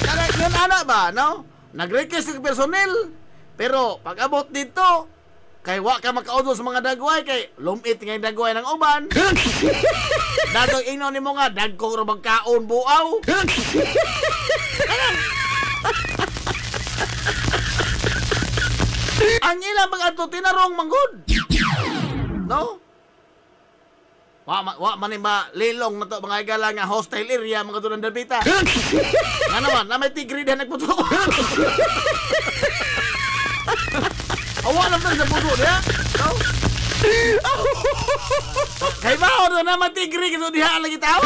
Kaya yun ana ba, no? Nag-request ng personnel. Pero pag abot dito, kay wa ka makaudol sa mga dagway, kay lumit nga yung dagway ng uban. Dagong ino ni mo nga, dagko ra magkaon buaw. Ang ilang mag-ato tinarong manggod. No? Wa man ba lilong na to mga igala nga hostile area mga doon ng Dabita. Nga naman, na may tigri din nagputo. Awa naman sa puto niya. No? Kay bao doon na matigri kito diha lagi tao.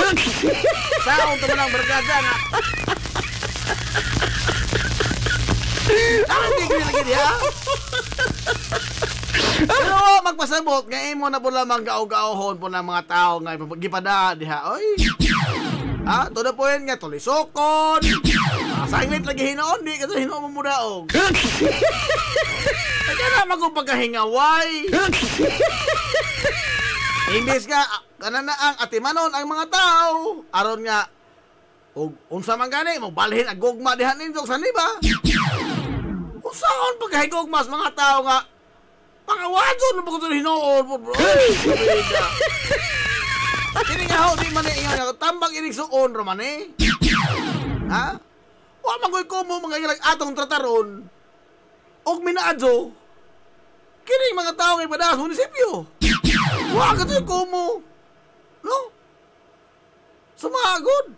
Saong to manang bergada nga. Ang tigri lagi diha. Pero magpasabot nga imo na po lamang gaaw-gaawhon po ng mga tao nga gipada diha. Oy. To the point nga, tulisokon. Sa inglit lagi hinoon, di kasi hinoon mo mudaog. Kaya na magpagkahingaway. Imbis nga, kanana ang atimanon ang mga tao. Aron nga, unsa man gani, magbalhin ang gugma dihan ninyo sa niba. Unsaon pagkahigugmas mga tao nga, pangawadson na pagkutun hinoon. Kini nga ho, di man nga, tambang inig suon raman eh. Ha? Wa magoy ko mo mga ilang atong trataron. Og minaadyo, kini mga tao nga ibadas munisipyo. Wa ka to ko mo. No? Sumagod.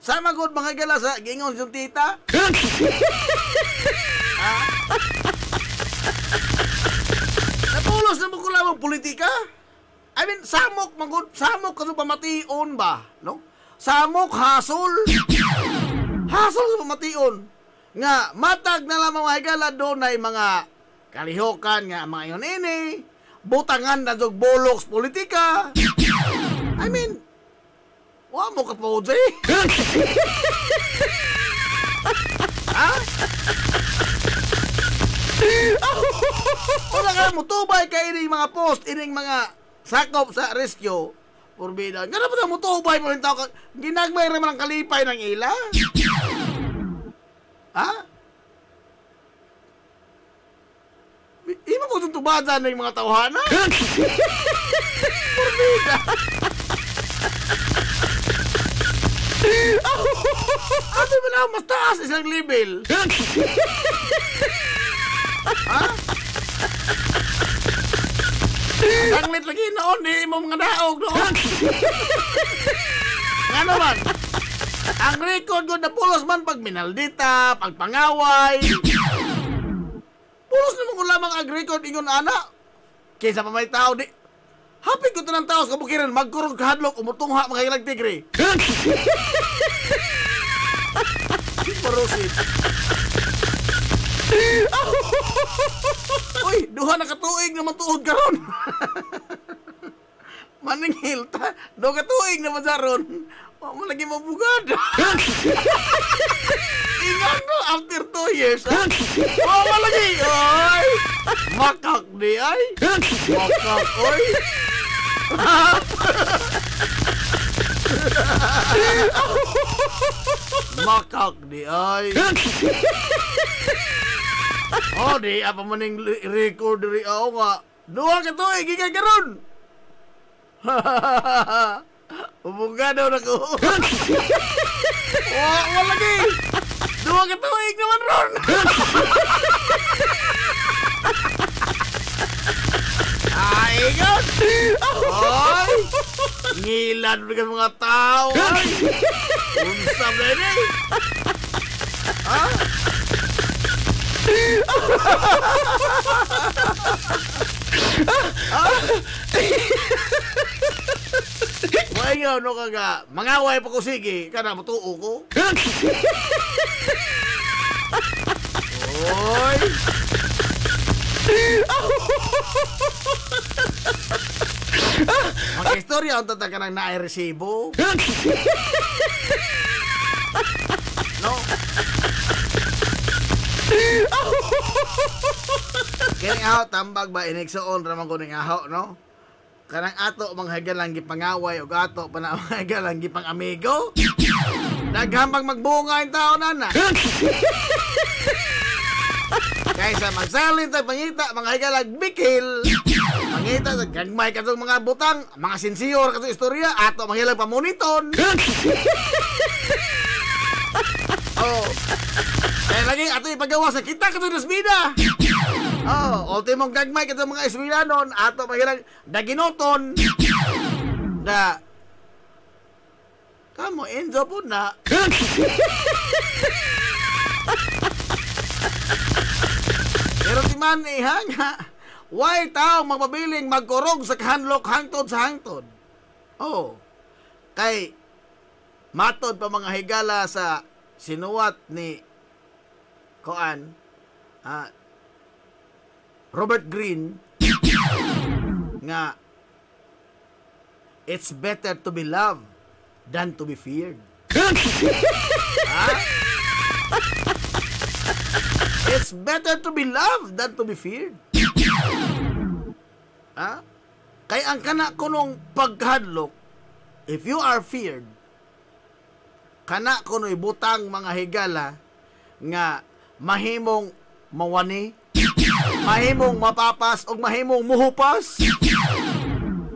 Sama good mga gala sa gingon yung tita. Napulos na mo ko lamang politika. I mean, samok magod, samok kasi pamation ba, no? Samok hasol. Hasol sa pamation. Nga matag na lamang mga gala doon ay mga kalihokan nga mga yon ini. Butangan na jog boloks politika. I mean, wa mo ka po, Jay. Ha? Wala ka mo, tubay ka ining mga post, ining mga sakop sa rescue. Purbida. Gano'n ba na mo tubay mo rin tao ka? Ginagmay rin ang kalipay ng ila? Ha? Ima po itong tubada ng mga tawhana? Purbida. Ano ba na mas taas isang level? Ha? Sanglit lagi noon, di mo mga daog noon. Nga naman, ang record ko na pulos man pag minaldita, pag pangaway. Pulos naman ko lamang ang record ingon anak. Kaysa pa may tao di. Hapit ko ito ng tao sa kabukiran, magkurog kahadlok, umutungha mga ilang tigre. Parosit. Uy, duha na katuig naman tuod karon. Maningil ta, duha katuig naman saron. Wa mo lagi mabugad. Ingat no, after 2 years. Wa mo lagi. Oy. Makak di ay. Makak oy. Makak di ay. Oh, di apa maning record diri ako nga. Duha ka to, gikan karon. Ubuga daw na ko. Wa lagi. Duha ka to, naman ron. Ay, God! Ay! Ngilan dengan mga tao, ay! Unsam na yun, eh! Ha? Maingyaw, no kaga, mangaway pa ko sige, kana matuo ko. Oy! Mga istorya ang tatag ka nang nairesibo. No? Kaya aho, tambag ba inigsoon ramang ko ning aho, no? Kanang ato manghagal lang gipangaway o ato pa na manghagal lang gipang amigo. Naghambang magbunga yung tao na. Kaysa magsalin tayo pangita, mga higalag bikil. Pangita, gagmay ka itong mga butang, mga sinsiyor ka itong istorya, ato mahilag pamuniton. Oh. Kaya lagi, ato ipagawa sa kita ka itong nasbida. Oh, ultimong gagmay ka itong mga iswilanon, ato mahilag daginoton. Na, kamo, enzo po na. Pero timan nga, why tao magpabiling magkurog sa kahanlok hangtod sa hangtod? Oh, kay matod pa mga higala sa sinuwat ni Robert Greene nga it's better to be loved than to be feared. It's better to be loved than to be feared. Kaya ang kana kunong pagkahadlok, if you are feared, kana kuno ibutang mga higala nga mahimong mawani, mahimong mapapas o mahimong muhupas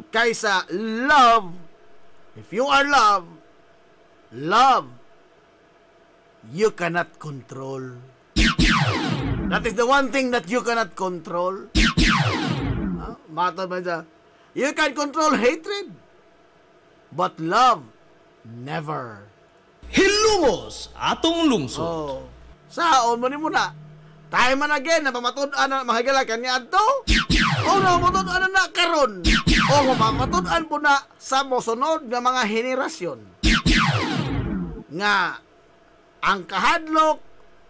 kaysa love. If you are love you cannot control. That is the one thing that you cannot control. Matod man siya, you can control hatred, but love never. Hilumos atong lungsod. Saon mo ni muna. Tayo man again na pamatud-an na mahigala kanya adto. O na pamatud-an na karon. O pamatud-an po na sa mosunod nga mga henerasyon. Nga ang kahadlok,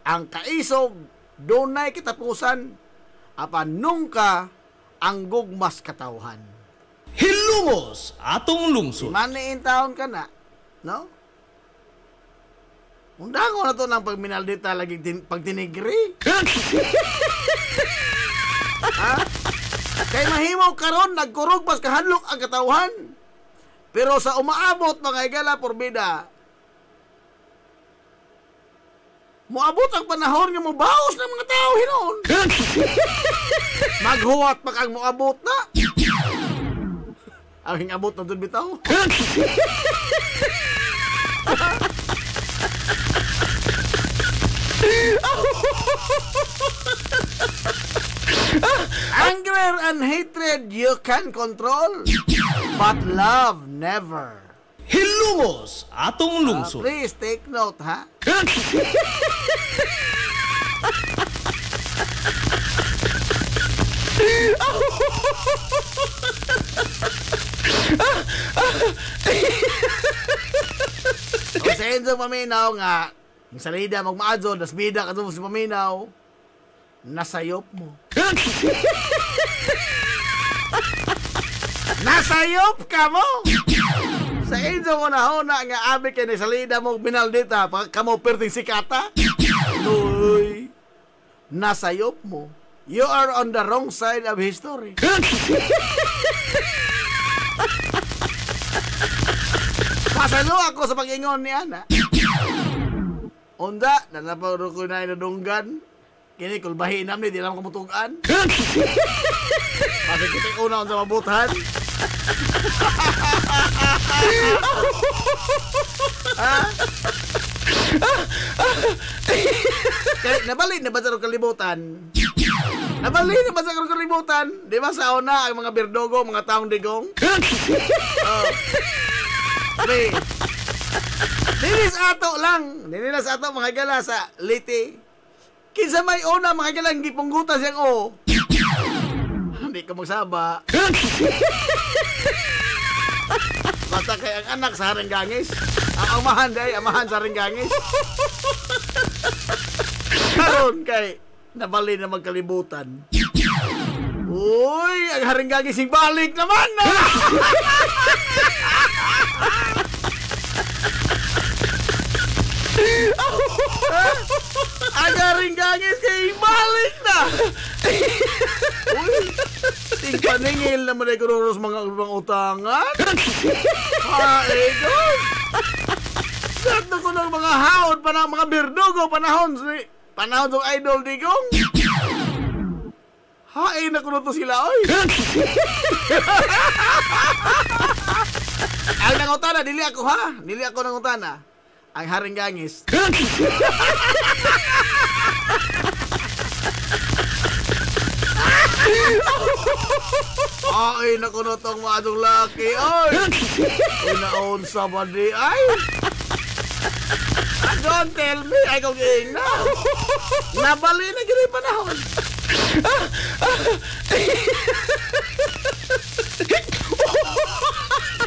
ang kaisog, dunay kitapusan apan nungka ang gugmas katawhan. Hilumos atong lungsod. Maniin taon ka na, no? Undango na to ng pagminaldita lagi pagtinigri. Kay mahimaw karon nagkurog pas kahadlok ang katawhan. Pero sa umaabot mga higala porbida, moabot ang panahon nga mobaos ng mga tao hinon. Maghuwat pa kang moabot na. Ang abot na dun bitaw. Anger and hatred you can control, but love never. Hilumos atong lungsod. Please take note, ha? Kung sa Enzo Paminaw nga, yung salida magmaadzo, das bida ka doon sa Paminaw, nasayop mo. Nasayop ka mo! Sa Enzo mo na nga abi kay ni salida mo binaldita, kamo perting sikata. Nuy, nasayop mo. You are on the wrong side of history. Pasalo ako sa pag-ingon ni Ana. Onda, nanaparo ko na inadunggan. Kini kulbahin namin, di lang kamutugan. Kasi kita una sa mabutan. Kaya nabalik na ba sa kalibutan? Nabalik na ba sa kalibutan? Di ba sa una ang mga birdogo, mga taong digong? Dinis ato lang. Dinis ato mga gala sa liti. Kinsa may una mga gala ang gipunggutan siyang Hindi ka magsaba. Basta kay ang anak sa haringgangis. Ang amahan sa haringgangis. Karon kay nabali na magkalibutan. Uy, ang haringgangis balik naman na. Ang haringgangis kay balik na. Uy, tingpaningil naman ay kururos mga utangan. Ego. Sato ko ng mga haon pa ng mga birdogo panahon sa idol digong. Hain na kuno to sila oy. Ang nangutana dili ako ha. Dili ako nangutana. Ang haringgangis. Ay, naku na itong maadong laki, ay! Unaon sa badi, ay! Don't tell me, ay kong na! Nabali na gini panahon!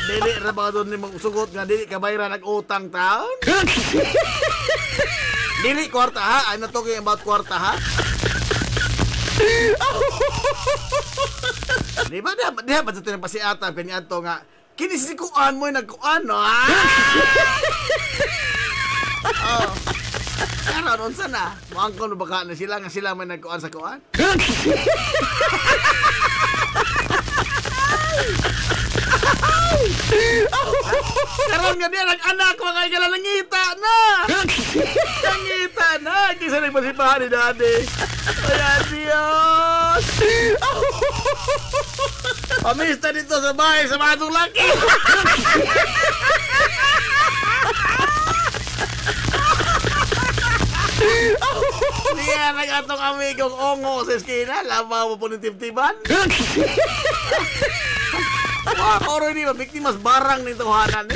Dili ra ba doon ni magsugot nga dili kabayra nag-utang taon? Dili kwarta ha? I'm not talking about kwarta ha? Di ba? Di ba sa tinapasiata, piniato nga, Kinisikuan mo yung nagkuan, no? Oh. Karon, unsa na? Muangkon baka na sila nga sila may nagkuan sa kuan? Karon nga diya nag-anak mga igala nangita na. Nangita na. Kisa nagmasipahan ni Daddy. Ay, Diyos. Pamista dito sa bahay sa mga itong laki. Niya nag-atong amigong ongo sa eskina. Labaw mo po ng tibtiban. Wah, koro ini mabiktimas barang ni tuhanan.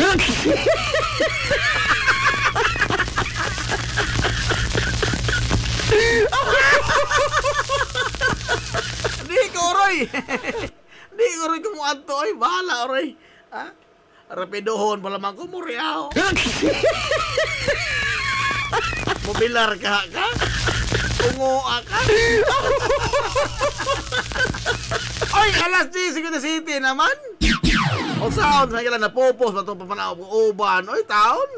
Di koroy. Di koroy kumuadto ay bahala oroy. Ha? Rapidohon pala man ko muriaw. Mobilar ka? Ungo ka? Ay, alas 10 ko na city naman. O sound, sa kailan napopos ba itong papanaw ko uban? Oy, taon.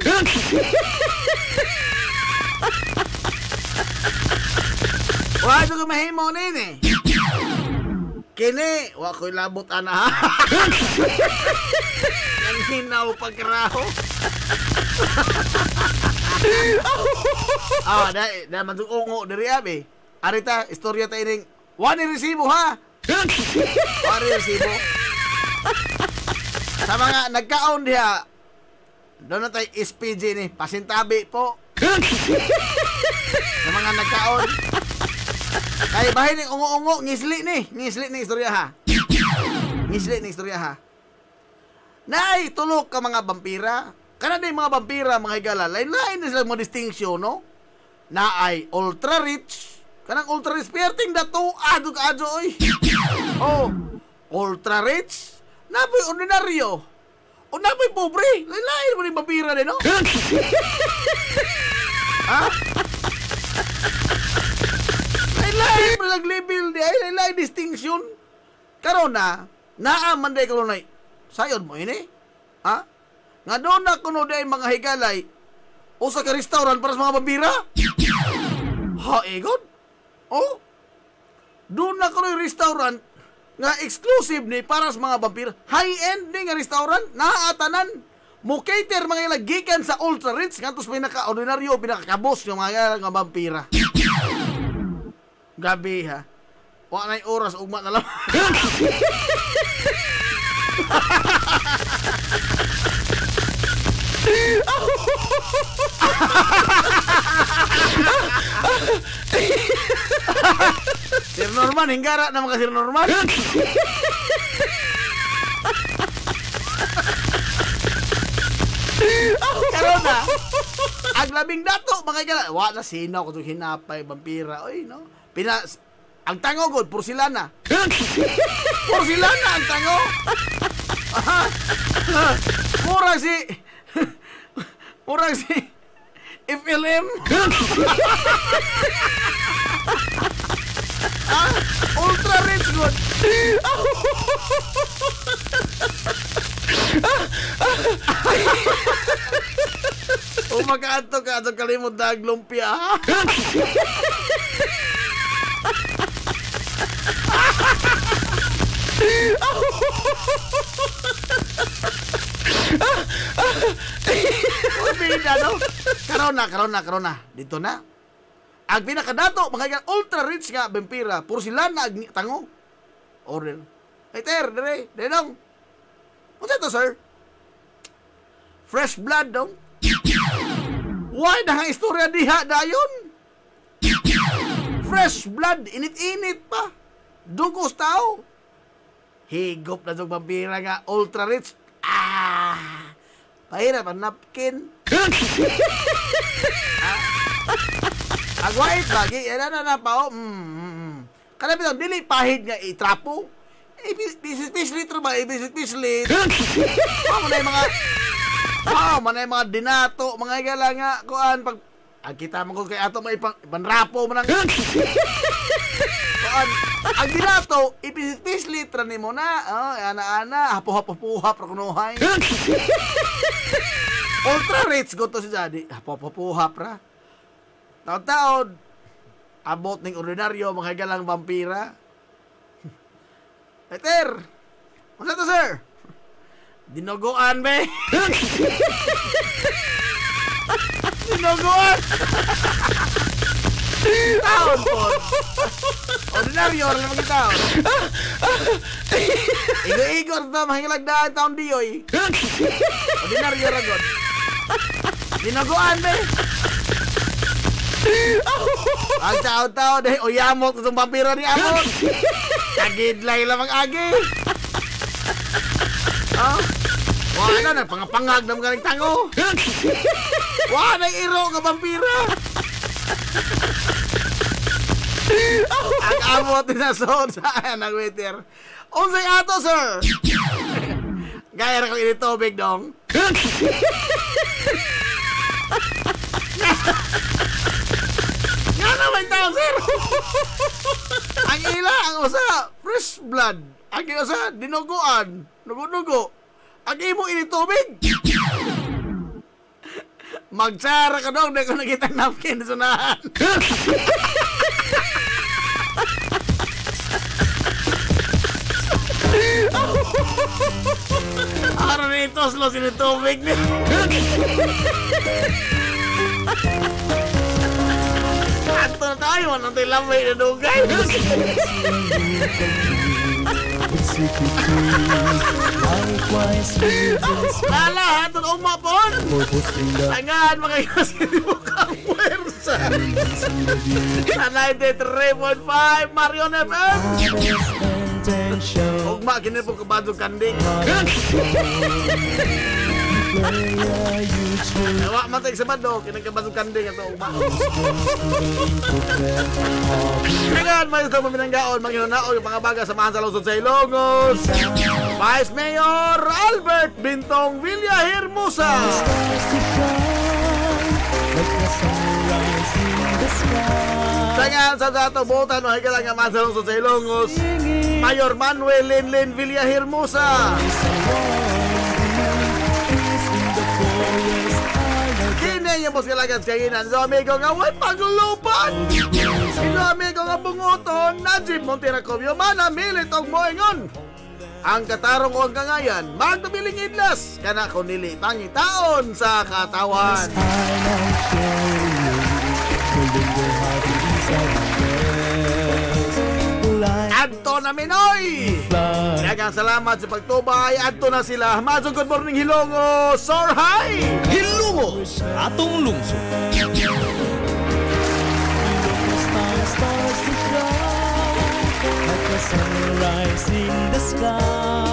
Wala ito kumahimo na yun eh. Kini, wala ko'y labot ana ha. Nang hinaw pagkaraho. Dahil matug-ungo diri abi. Arita, istorya tayo ning wani resibo ha. Wani resibo. Sa mga nagkaon diha, doon na tayo SPG ni, pasintabi po. Sa mga nagkaon. Kaya bahay ni ungo-ungo, ngisli ni istorya ha. Ngisli ni istorya ha. Nay, tulok ka mga vampira. Kana din mga vampira, mga higala, lain-lain na sila mga distinction, no? Na ay ultra rich. Kanang ultra rich, perting dato, ado oy. Oh, ultra rich. Napoy ordinaryo. O napoy pobre. Lain-lain mo rin vampira din, no? Ha? Lain-lain mo nag-level di ay lain-lain distinction. Karon na, naaman day karon na, sayon mo ini? Ha? Nga doon na kuno day mga higalay o sa ka-restaurant para sa mga vampira? Ha, egon? Oh? Doon na kuno yung restaurant nga exclusive ni para sa mga vampira. High-end ni nga restaurant, naatanan. Mo-cater mga ilagikan sa ultra rich nga tos pinaka-ordinaryo, pinaka-kabos yung mga nga vampira. Gabi ha. Wala na yung oras, ugma na lang. Sir Norman, hinggara naman ka Sir Norman. Karon na, aglabing dato, mga igala. Wala sinaw ko itong hinapay, vampira. Oy, no? Ang tango god, porcelana. Porcelana ang tango. Murang si FLM. Ultra rich god. O makaanto ka atong kalimot dag lumpia. Karon na. Dito na. Ang pinakadato, mga ultra rich nga vampira, porcelana ag tango. Order. Hey, dire dong. What's ito, sir? Fresh blood, dong. Why na nga istorya diha dayon? Fresh blood, init-init pa. Dugos tao. Higop na itong vampira nga, ultra rich. Pahirap ang napkin. Agwait lagi. Na pa, Kanami itong dili pahid nga itrapo. Bisit-bislit ba? Bisit-bislit. Manay mga dinato, mga igala nga, kuan, pag, kita mo kung kay ato may ipanrapo mo nang, kuan, Ang binato, ipislit ra nimo na. Oh, ana-ana, hapo-hapo-puhap ra kunuhay. Ultra rich go to si Daddy. Hapo-hapo-puhap ra. Taon-taon, abot ning ordinaryo, mga higalang vampira. Peter! Ano to, sir? Dinogoan, be! Dinogoan! Taon po! Ordinaryo, rin naman kita. Igor-igor na, mahingilagdaan taon diyoy. Ordinaryo, ragot. Dinogoan, be! Ang tao-tao, dahil uyamot itong vampira ni Amot. Kagidlay lamang agi. Oh, wala na, pangapangag na mga tango. Wala na iro ka vampira. Ang Amot na soon saan ang waiter. Unsay ato, sir? Gaya na kong initobig, dong. Nga naman tao, sir. Ang ila, ang usa, fresh blood. Ang usa, dinuguan. Nugo-nugo. Ang imo initubig. Magsara ka dong, di ko nakita napkin sa unahan. Araw na ito, slow sinitubig niya. Ato na tayo, anong tayo lamay na dugay. Lala, ato na umapon. Tangan, mga ikas, hindi mo ka-pwersa. Sa 93.5 Marion FM. Ugma, kini po kabadong kanding. Ewa matay sa bado, kinagkabasong kanding ito ugma. Ngayon, may ito paminanggaon, manghinunaon yung mga baga samahan sa lungsod sa Ilongos. Vice Mayor Albert Bintong Villahermosa. Sangan sa dato botan o higala nga man sa lungsod sa Ilongos. Mayor Manuel Linlin Villahermosa. Kini yung bos kalagan sa kainan. So amigo nga huwag pagulupan. Ino amigo nga bunguton. Najib Monteracobio mana milit og moingon. Ang katarong o ang kangayan magtabiling idlas. Kana kung nili pangitaon sa katawan. Adto na Minoy! Dagang salamat sa pagtubay. Adto na sila. Masong good morning Hilongos. Sorhay! Hilongos, atong lungsod. Sunrise in the sky.